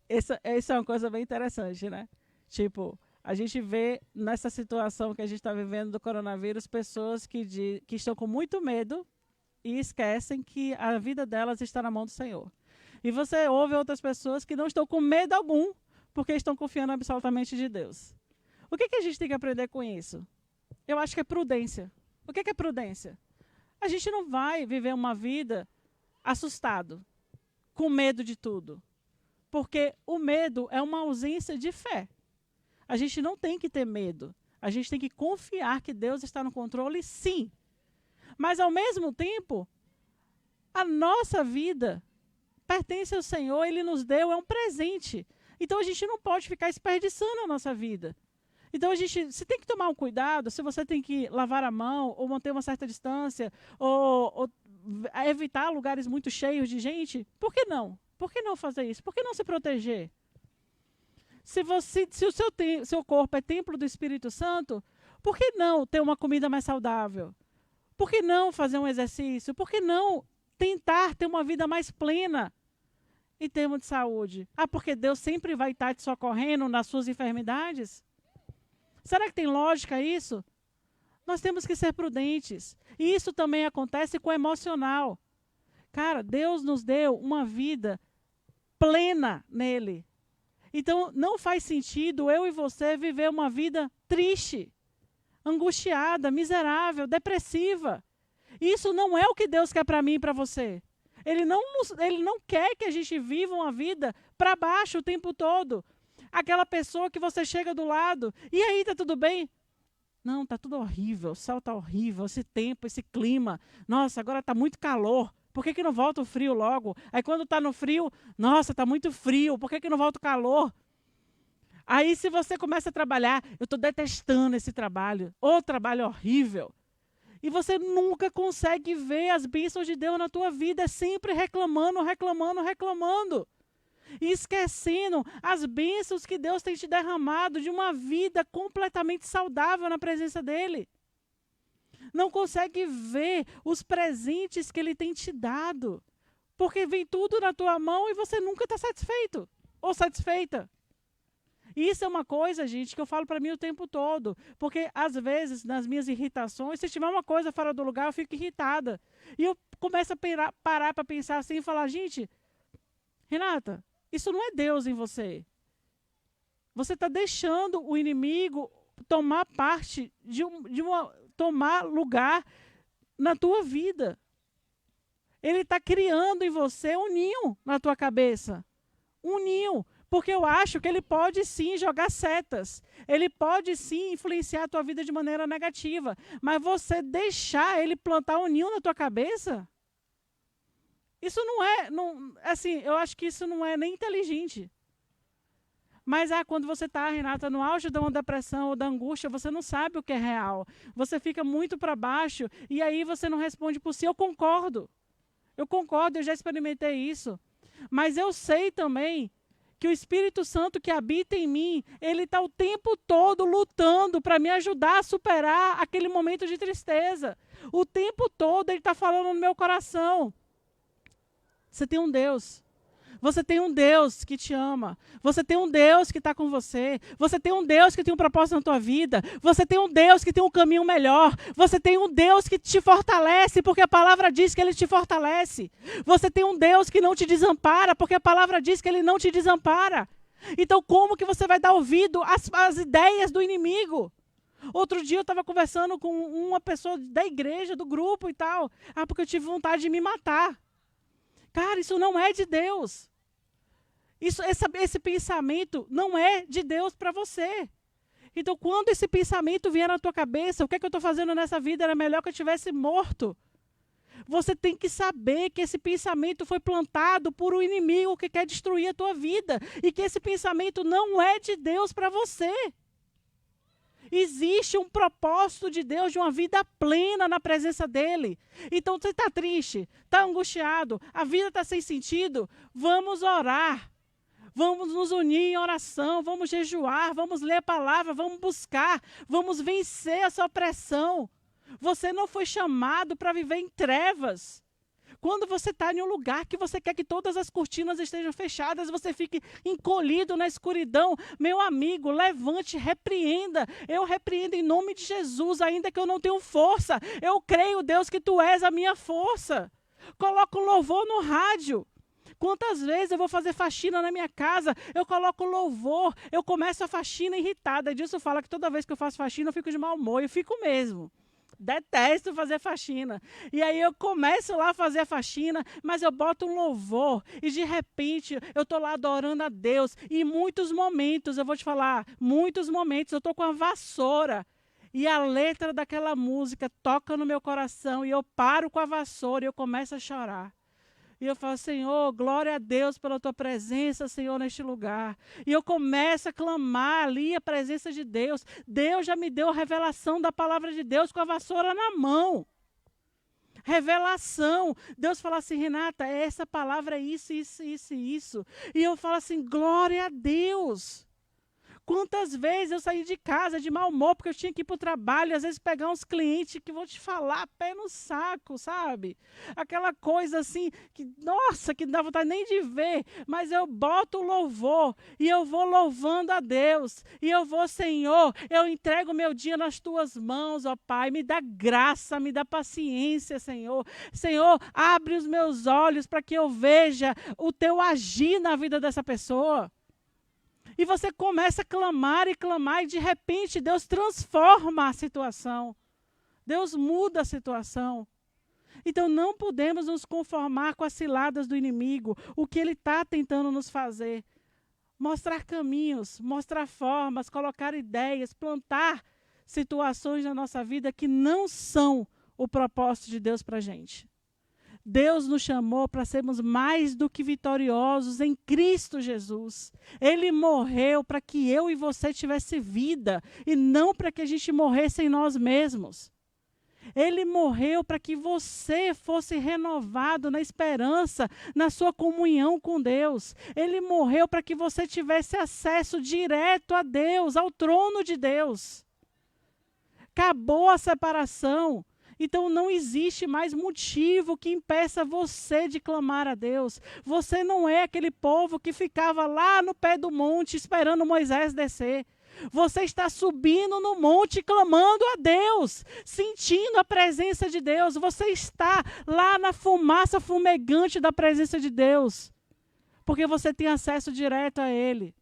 Essa é uma coisa bem interessante, né? Tipo, a gente vê nessa situação que a gente está vivendo do coronavírus, pessoas que estão com muito medo e esquecem que a vida delas está na mão do Senhor. E você ouve outras pessoas que não estão com medo algum, porque estão confiando absolutamente de Deus. O que a gente tem que aprender com isso? Eu acho que é prudência. O que é prudência? A gente não vai viver uma vida assustado, com medo de tudo. Porque o medo é uma ausência de fé. A gente não tem que ter medo. A gente tem que confiar que Deus está no controle, sim. Mas, ao mesmo tempo, a nossa vida pertence ao Senhor, Ele nos deu, é um presente. Então, a gente não pode ficar desperdiçando a nossa vida. Então, você tem que tomar um cuidado, se você tem que lavar a mão, ou manter uma certa distância, ou evitar lugares muito cheios de gente, por que não? Por que não fazer isso? Por que não se proteger? Se o seu corpo é templo do Espírito Santo, por que não ter uma comida mais saudável? Por que não fazer um exercício? Por que não tentar ter uma vida mais plena em termos de saúde? Ah, porque Deus sempre vai estar te socorrendo nas suas enfermidades? Será que tem lógica isso? Nós temos que ser prudentes. E isso também acontece com o emocional. Cara, Deus nos deu uma vida plena nele. Então, não faz sentido eu e você viver uma vida triste, angustiada, miserável, depressiva. Isso não é o que Deus quer para mim e para você. Ele não quer que a gente viva uma vida para baixo o tempo todo. Aquela pessoa que você chega do lado, e aí, tá tudo bem? Não, tá tudo horrível, o céu tá horrível, esse tempo, esse clima. Nossa, agora tá muito calor. Por que não volta o frio logo? Aí quando está no frio, nossa, está muito frio, por que não volta o calor? Aí se você começa a trabalhar, eu estou detestando esse trabalho, o trabalho horrível. E você nunca consegue ver as bênçãos de Deus na tua vida, é sempre reclamando. E esquecendo as bênçãos que Deus tem te derramado de uma vida completamente saudável na presença dEle. Não consegue ver os presentes que Ele tem te dado. Porque vem tudo na tua mão e você nunca está satisfeito ou satisfeita. Isso é uma coisa, gente, que eu falo para mim o tempo todo. Porque, às vezes, nas minhas irritações, se tiver uma coisa fora do lugar, eu fico irritada. E eu começo a parar para pensar assim e falar, gente, Renata, isso não é Deus em você. Você está deixando o inimigo tomar parte, tomar lugar na tua vida. Ele está criando em você um ninho na tua cabeça. Um ninho. Porque eu acho que ele pode sim jogar setas. Ele pode sim influenciar a tua vida de maneira negativa. Mas você deixar ele plantar um ninho na tua cabeça, isso não é, assim, eu acho que isso não é nem inteligente. Mas quando você está, Renata, no auge de uma depressão ou da angústia, você não sabe o que é real. Você fica muito para baixo e aí você não responde por si. Eu concordo, eu já experimentei isso. Mas eu sei também que o Espírito Santo que habita em mim, ele está o tempo todo lutando para me ajudar a superar aquele momento de tristeza. O tempo todo ele está falando no meu coração. Você tem um Deus. Você tem um Deus que te ama. Você tem um Deus que está com você. Você tem um Deus que tem um propósito na tua vida. Você tem um Deus que tem um caminho melhor. Você tem um Deus que te fortalece, porque a palavra diz que Ele te fortalece. Você tem um Deus que não te desampara, porque a palavra diz que Ele não te desampara. Então, como que você vai dar ouvido às ideias do inimigo? Outro dia eu estava conversando com uma pessoa da igreja, do grupo e tal. Porque eu tive vontade de me matar. Cara, isso não é de Deus. Esse pensamento não é de Deus para você. Então, quando esse pensamento vier na tua cabeça, o que é que eu estou fazendo nessa vida? Era melhor que eu tivesse morto. Você tem que saber que esse pensamento foi plantado por um inimigo que quer destruir a tua vida. E que esse pensamento não é de Deus para você. Existe um propósito de Deus de uma vida plena na presença dEle. Então, você está triste, está angustiado, a vida está sem sentido, vamos orar. Vamos nos unir em oração, vamos jejuar, vamos ler a palavra, vamos buscar, vamos vencer essa opressão. Você não foi chamado para viver em trevas. Quando você está em um lugar que você quer que todas as cortinas estejam fechadas, você fique encolhido na escuridão, meu amigo, levante, repreenda. Eu repreendo em nome de Jesus, ainda que eu não tenha força. Eu creio, Deus, que Tu és a minha força. Coloca um louvor no rádio. Quantas vezes eu vou fazer faxina na minha casa, eu coloco louvor, eu começo a faxina irritada. Disso fala que toda vez que eu faço faxina eu fico de mau humor, eu fico mesmo. Detesto fazer faxina. E aí eu começo lá a fazer a faxina, mas eu boto um louvor. E de repente eu estou lá adorando a Deus. E em muitos momentos, eu vou te falar, muitos momentos eu estou com a vassoura. E a letra daquela música toca no meu coração. E eu paro com a vassoura e eu começo a chorar. E eu falo, Senhor, glória a Deus pela Tua presença, Senhor, neste lugar. E eu começo a clamar ali a presença de Deus. Deus já me deu a revelação da palavra de Deus com a vassoura na mão. Revelação. Deus fala assim, Renata, essa palavra é isso, isso, isso e isso. E eu falo assim, glória a Deus. Quantas vezes eu saí de casa de mau humor, porque eu tinha que ir para o trabalho, às vezes pegar uns clientes que vou te falar, pé no saco, sabe? Aquela coisa assim, que nossa, que não dá vontade nem de ver, mas eu boto o louvor, e eu vou louvando a Deus, e eu vou, Senhor, eu entrego o meu dia nas Tuas mãos, ó Pai, me dá graça, me dá paciência, Senhor. Senhor, abre os meus olhos para que eu veja o Teu agir na vida dessa pessoa. E você começa a clamar, e de repente Deus transforma a situação. Deus muda a situação. Então não podemos nos conformar com as ciladas do inimigo, o que ele está tentando nos fazer. Mostrar caminhos, mostrar formas, colocar ideias, plantar situações na nossa vida que não são o propósito de Deus para a gente. Deus nos chamou para sermos mais do que vitoriosos em Cristo Jesus. Ele morreu para que eu e você tivesse vida e não para que a gente morresse em nós mesmos. Ele morreu para que você fosse renovado na esperança, na sua comunhão com Deus. Ele morreu para que você tivesse acesso direto a Deus, ao trono de Deus. Acabou a separação. Então não existe mais motivo que impeça você de clamar a Deus. Você não é aquele povo que ficava lá no pé do monte esperando Moisés descer. Você está subindo no monte clamando a Deus, sentindo a presença de Deus. Você está lá na fumaça fumegante da presença de Deus, porque você tem acesso direto a Ele.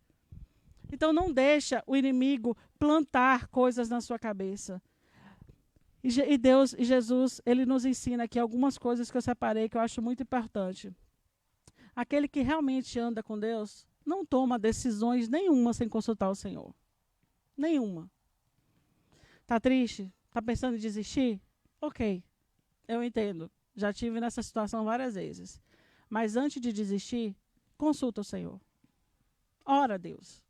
Então não deixa o inimigo plantar coisas na sua cabeça. E Deus e Jesus, Ele nos ensina aqui algumas coisas que eu separei que eu acho muito importante. Aquele que realmente anda com Deus não toma decisões nenhuma sem consultar o Senhor. Nenhuma. Está triste? Está pensando em desistir? Ok, eu entendo. Já tive nessa situação várias vezes. Mas antes de desistir, consulta o Senhor. Ora a Deus.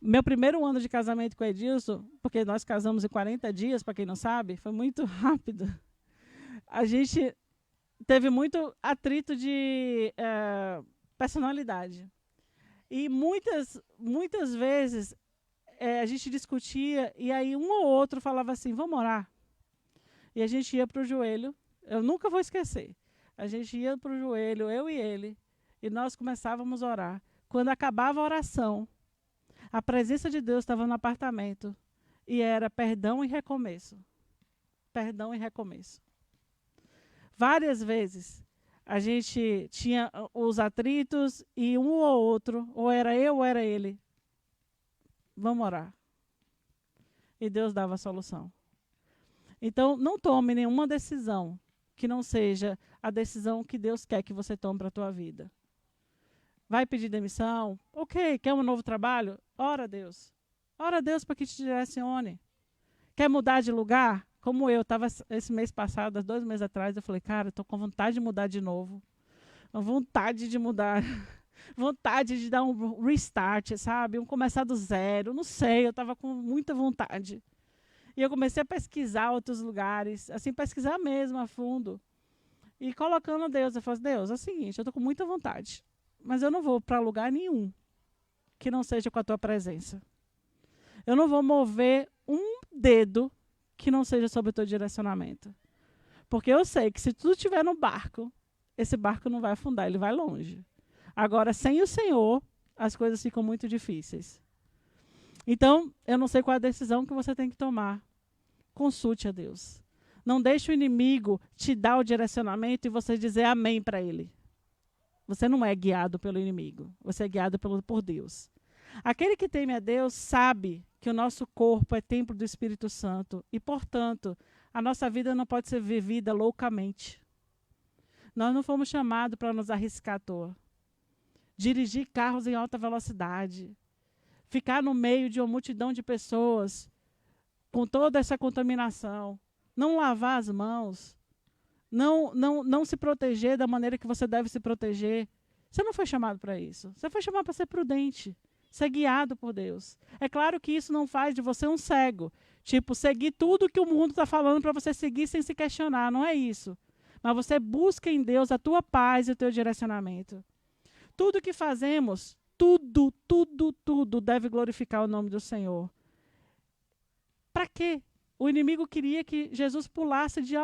Meu primeiro ano de casamento com o Edilson, porque nós casamos em 40 dias, para quem não sabe, foi muito rápido. A gente teve muito atrito de personalidade. E muitas vezes a gente discutia e aí um ou outro falava assim, vamos orar. E a gente ia para o joelho, eu nunca vou esquecer. A gente ia para o joelho, eu e ele, e nós começávamos a orar. Quando acabava a oração, a presença de Deus estava no apartamento e era perdão e recomeço. Perdão e recomeço. Várias vezes a gente tinha os atritos e um ou outro, ou era eu ou era ele. Vamos orar. E Deus dava a solução. Então, não tome nenhuma decisão que não seja a decisão que Deus quer que você tome para a tua vida. Vai pedir demissão? Ok. Quer um novo trabalho? Ora a Deus. Ora a Deus para que te direcione. Quer mudar de lugar? Como eu estava esse mês passado, 2 meses atrás, eu falei, cara, estou com vontade de mudar de novo. Vontade de mudar. Vontade de dar um restart, sabe? Começar do zero. Não sei, eu estava com muita vontade. E eu comecei a pesquisar outros lugares, assim, pesquisar mesmo a fundo. E colocando a Deus, eu falei, Deus, é o seguinte, eu estou com muita vontade, mas eu não vou para lugar nenhum que não seja com a tua presença. Eu não vou mover um dedo que não seja sob o teu direcionamento. Porque eu sei que se tu estiver no barco, esse barco não vai afundar, ele vai longe. Agora, sem o Senhor, as coisas ficam muito difíceis. Então, eu não sei qual é a decisão que você tem que tomar. Consulte a Deus. Não deixe o inimigo te dar o direcionamento e você dizer amém para ele. Você não é guiado pelo inimigo. Você é guiado por Deus. Aquele que teme a Deus sabe que o nosso corpo é templo do Espírito Santo. E, portanto, a nossa vida não pode ser vivida loucamente. Nós não fomos chamados para nos arriscar à toa. Dirigir carros em alta velocidade, ficar no meio de uma multidão de pessoas com toda essa contaminação, não lavar as mãos, não se proteger da maneira que você deve se proteger. Você não foi chamado para isso. Você foi chamado para ser prudente, ser guiado por Deus. É claro que isso não faz de você um cego, tipo, seguir tudo que o mundo está falando para você seguir sem se questionar, não é isso. Mas você busca em Deus a tua paz e o teu direcionamento. Tudo que fazemos, tudo deve glorificar o nome do Senhor. Para quê? O inimigo queria que Jesus pulasse de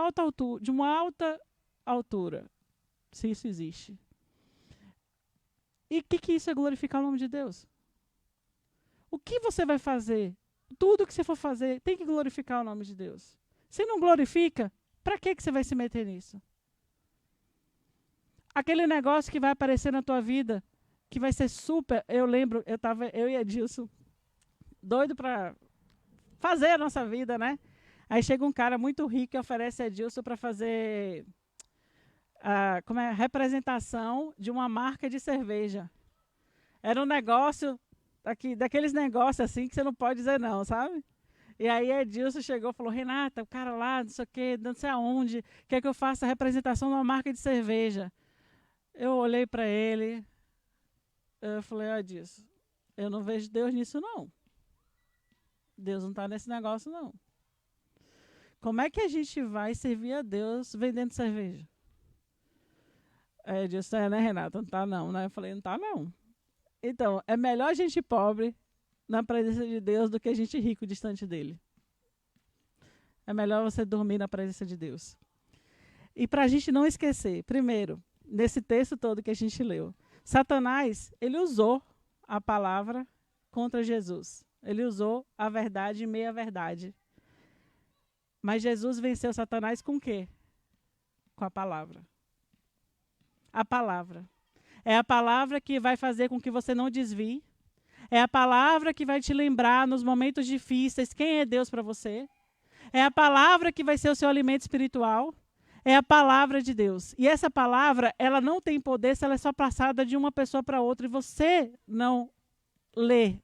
uma alta altura, se isso existe. E o que isso é glorificar o nome de Deus? O que você vai fazer? Tudo que você for fazer tem que glorificar o nome de Deus. Se não glorifica, para que você vai se meter nisso? Aquele negócio que vai aparecer na tua vida, que vai ser super... Eu lembro, eu e Edilson, doido para fazer a nossa vida, né? Aí chega um cara muito rico e oferece a Edilson para fazer representação de uma marca de cerveja. Era um negócio, daqueles negócios assim que você não pode dizer não, sabe? E aí Edilson chegou e falou, Renata, o cara lá, não sei o quê, não sei aonde, quer que eu faça a representação de uma marca de cerveja. Eu olhei para ele, eu falei, Edilson, eu não vejo Deus nisso não. Deus não está nesse negócio não. Como é que a gente vai servir a Deus vendendo cerveja? Aí Edilson, né, Renata? Não está não, né? Eu falei, não está não. Então, é melhor a gente pobre na presença de Deus do que a gente rico distante dele. é melhor você dormir na presença de Deus. E para a gente não esquecer, primeiro, nesse texto todo que a gente leu, Satanás, ele usou a palavra contra Jesus. Ele usou a verdade e meia-verdade. Mas Jesus venceu Satanás com o quê? Com a palavra. A palavra. É a palavra que vai fazer com que você não desvie. É a palavra que vai te lembrar nos momentos difíceis quem é Deus para você. É a palavra que vai ser o seu alimento espiritual. É a palavra de Deus. E essa palavra, ela não tem poder se ela é só passada de uma pessoa para outra e você não lê.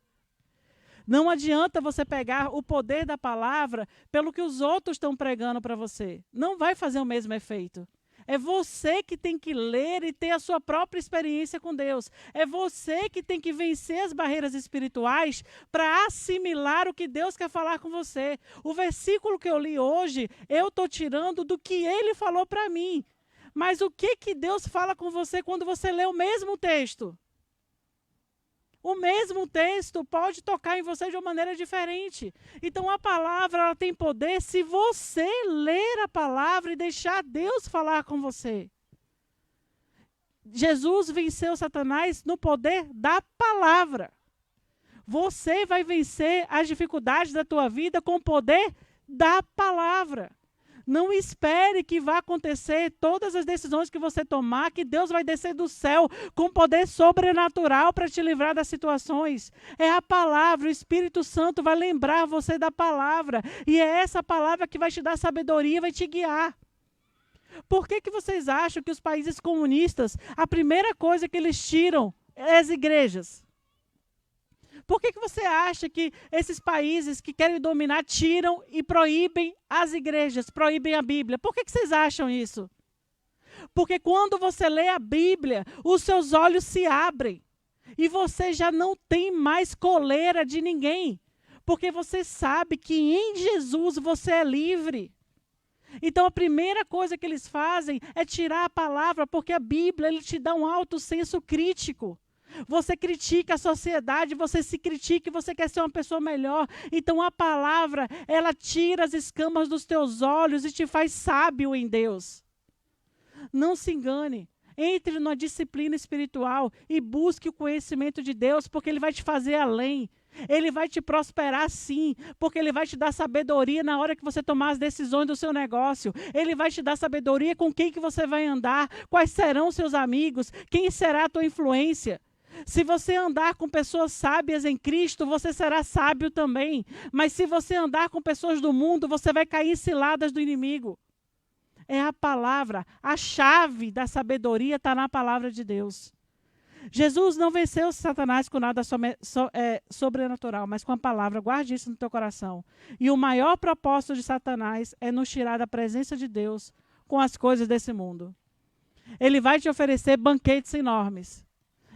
Não adianta você pegar o poder da palavra pelo que os outros estão pregando para você. Não vai fazer o mesmo efeito. É você que tem que ler e ter a sua própria experiência com Deus. É você que tem que vencer as barreiras espirituais para assimilar o que Deus quer falar com você. O versículo que eu li hoje, eu estou tirando do que ele falou para mim. Mas o que Deus fala com você quando você lê o mesmo texto? O mesmo texto pode tocar em você de uma maneira diferente. Então a palavra ela tem poder se você ler a palavra e deixar Deus falar com você. Jesus venceu Satanás no poder da palavra. Você vai vencer as dificuldades da tua vida com o poder da palavra. Não espere que vá acontecer todas as decisões que você tomar, que Deus vai descer do céu com poder sobrenatural para te livrar das situações. É a palavra, o Espírito Santo vai lembrar você da palavra. E é essa palavra que vai te dar sabedoria, vai te guiar. Por que vocês acham que os países comunistas, a primeira coisa que eles tiram é as igrejas? Por que você acha que esses países que querem dominar tiram e proíbem as igrejas, proíbem a Bíblia? Por que vocês acham isso? Porque quando você lê a Bíblia, os seus olhos se abrem e você já não tem mais coleira de ninguém, porque você sabe que em Jesus você é livre. Então a primeira coisa que eles fazem é tirar a palavra, porque a Bíblia ele te dá um alto senso crítico. Você critica a sociedade, você se critica e você quer ser uma pessoa melhor. Então a palavra, ela tira as escamas dos teus olhos e te faz sábio em Deus. Não se engane. Entre numa disciplina espiritual e busque o conhecimento de Deus, porque Ele vai te fazer além. Ele vai te prosperar sim, porque Ele vai te dar sabedoria na hora que você tomar as decisões do seu negócio. Ele vai te dar sabedoria com quem que você vai andar, quais serão seus amigos, quem será a tua influência. Se você andar com pessoas sábias em Cristo, você será sábio também. Mas se você andar com pessoas do mundo, você vai cair em ciladas do inimigo. É a palavra, a chave da sabedoria está na palavra de Deus. Jesus não venceu Satanás com nada sobrenatural, mas com a palavra. Guarde isso no teu coração. E o maior propósito de Satanás é nos tirar da presença de Deus com as coisas desse mundo. Ele vai te oferecer banquetes enormes.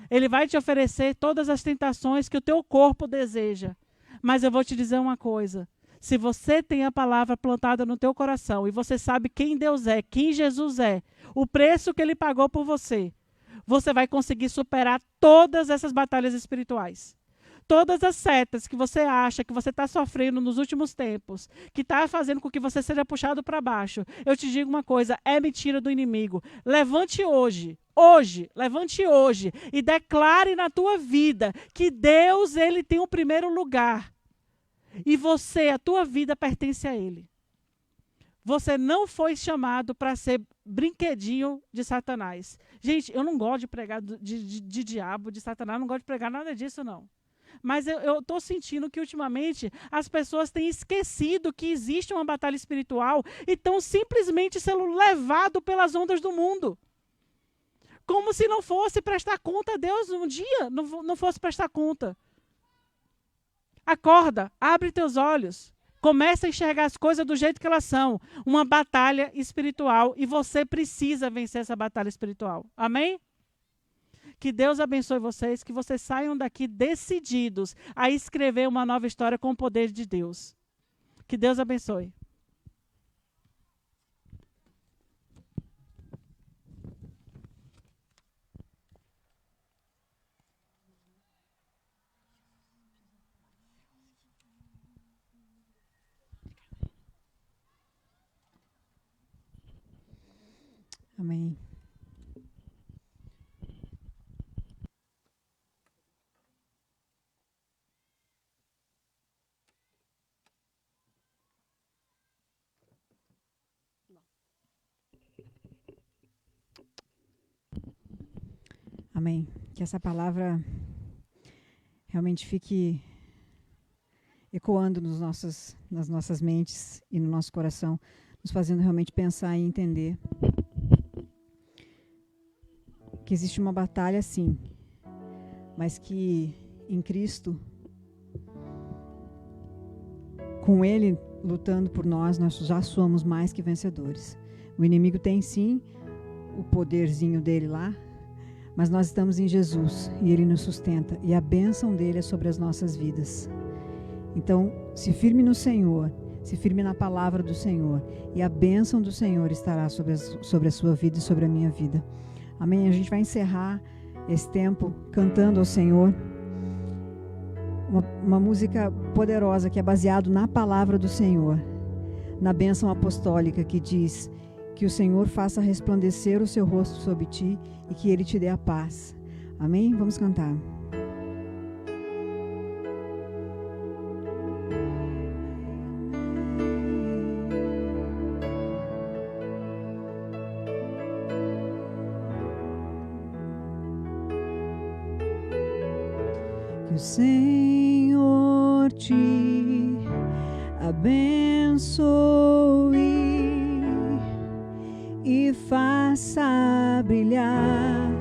Ele vai te oferecer todas as tentações que o teu corpo deseja. Mas eu vou te dizer uma coisa. Se você tem a palavra plantada no teu coração e você sabe quem Deus é, quem Jesus é, o preço que Ele pagou por você, você vai conseguir superar todas essas batalhas espirituais. Todas as setas que você acha que você está sofrendo nos últimos tempos, que está fazendo com que você seja puxado para baixo, eu te digo uma coisa, é mentira do inimigo. Levante hoje, levante hoje e declare na tua vida que Deus, Ele tem o primeiro lugar. E você, a tua vida pertence a Ele. Você não foi chamado para ser brinquedinho de Satanás. Gente, eu não gosto de pregar de diabo, de Satanás, não gosto de pregar nada disso, não. Mas eu estou sentindo que, ultimamente, as pessoas têm esquecido que existe uma batalha espiritual e estão simplesmente sendo levados pelas ondas do mundo. Como se não fosse prestar conta a Deus um dia, não fosse prestar conta. Acorda, abre teus olhos. Começa a enxergar as coisas do jeito que elas são. Uma batalha espiritual e você precisa vencer essa batalha espiritual. Amém? Que Deus abençoe vocês, que vocês saiam daqui decididos a escrever uma nova história com o poder de Deus. Que Deus abençoe. Amém. Amém. Que essa palavra realmente fique ecoando nas nossas mentes e no nosso coração, nos fazendo realmente pensar e entender que existe uma batalha, sim, mas que em Cristo, com Ele lutando por nós, nós já somos mais que vencedores. O inimigo tem, sim, o poderzinho dele lá, mas nós estamos em Jesus e Ele nos sustenta, e a bênção dele é sobre as nossas vidas. Então, se firme no Senhor, se firme na palavra do Senhor, e a bênção do Senhor estará sobre a sua vida e sobre a minha vida. Amém? A gente vai encerrar esse tempo cantando ao Senhor uma música poderosa que é baseado na palavra do Senhor, na bênção apostólica que diz que o Senhor faça resplandecer o seu rosto sobre ti e que Ele te dê a paz. Amém? Vamos cantar. Que o Senhor te abençoe e faça brilhar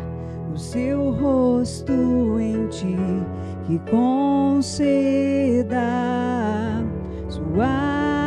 o seu rosto em ti, que conceda sua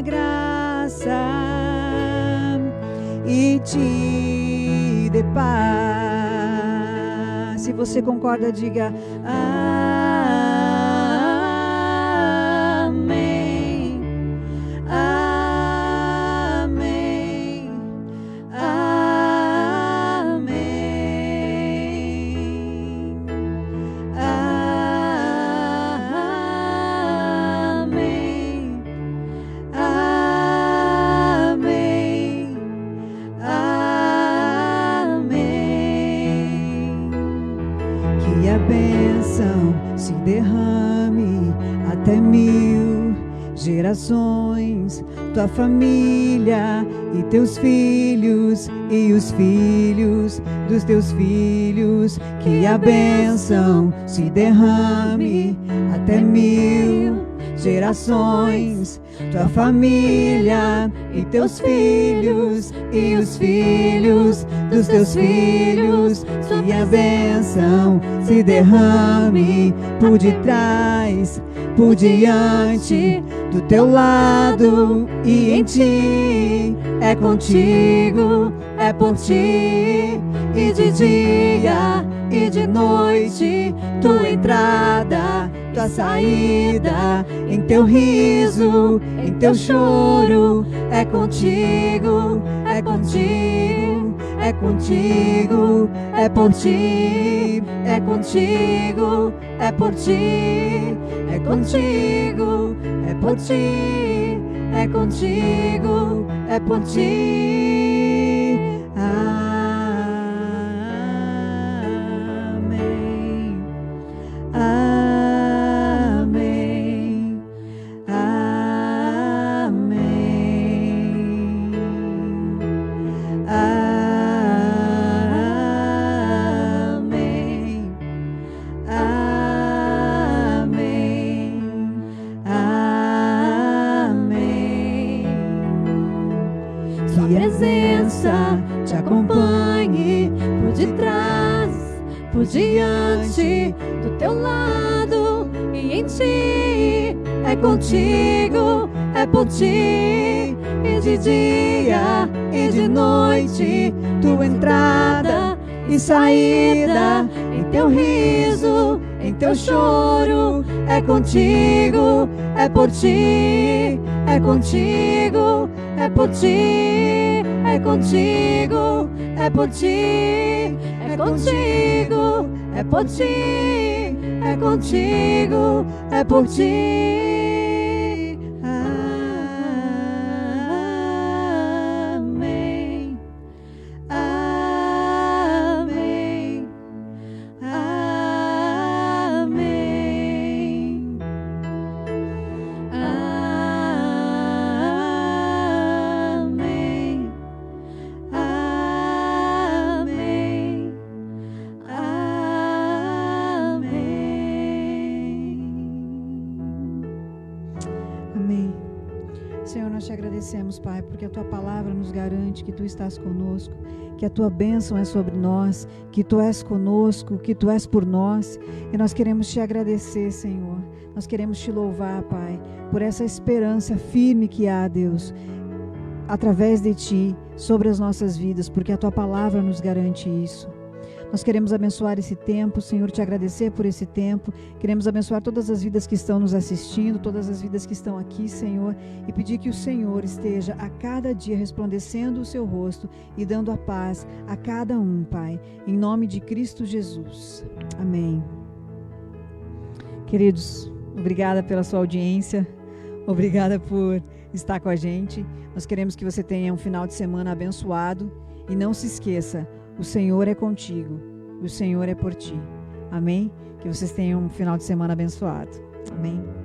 graça e te dê paz. Se você concorda, diga amém, amém, amém, amém, que a bênção se derrame até 1000 gerações, tua família e teus filhos e os filhos dos teus filhos. Que a bênção se derrame até 1000 gerações, tua família e teus filhos e os filhos dos teus filhos. Que a bênção se derrame por detrás, por diante, do teu lado e em ti. É contigo, é por ti, e de dia e de noite, tua entrada, tua saída, em teu riso, em teu choro. É contigo, é contigo, é contigo, é por ti, é contigo, é por ti, é contigo, é por ti, é contigo, é por ti. Amém. Amém. Amém. Amém. por diante, do teu lado e em ti. É contigo, é por ti, e de dia e de noite, tua entrada e saída, em teu riso, em teu choro. É contigo, é por ti, é contigo, é por ti, é contigo, é por ti, é contigo, é por ti, é contigo, é por ti. Amém, amém, amém, amém, amém, Amém. Senhor, nós te agradecemos, Pai, porque a tua palavra nos garante que tu estás conosco, que a tua bênção é sobre nós, que tu és conosco, que tu és por nós. E nós queremos te agradecer, Senhor. Nós queremos te louvar, Pai, por essa esperança firme que há, Deus, através de ti, sobre as nossas vidas, porque a tua palavra nos garante isso. Nós queremos abençoar esse tempo, Senhor, te agradecer por esse tempo. Queremos abençoar todas as vidas que estão nos assistindo, todas as vidas que estão aqui, Senhor, e pedir que o Senhor esteja a cada dia resplandecendo o seu rosto e dando a paz a cada um, Pai, em nome de Cristo Jesus. Amém. Queridos, obrigada pela sua audiência, obrigada por estar com a gente. Nós queremos que você tenha um final de semana abençoado e não se esqueça, o Senhor é contigo, o Senhor é por ti. Amém? Que vocês tenham um final de semana abençoado. Amém?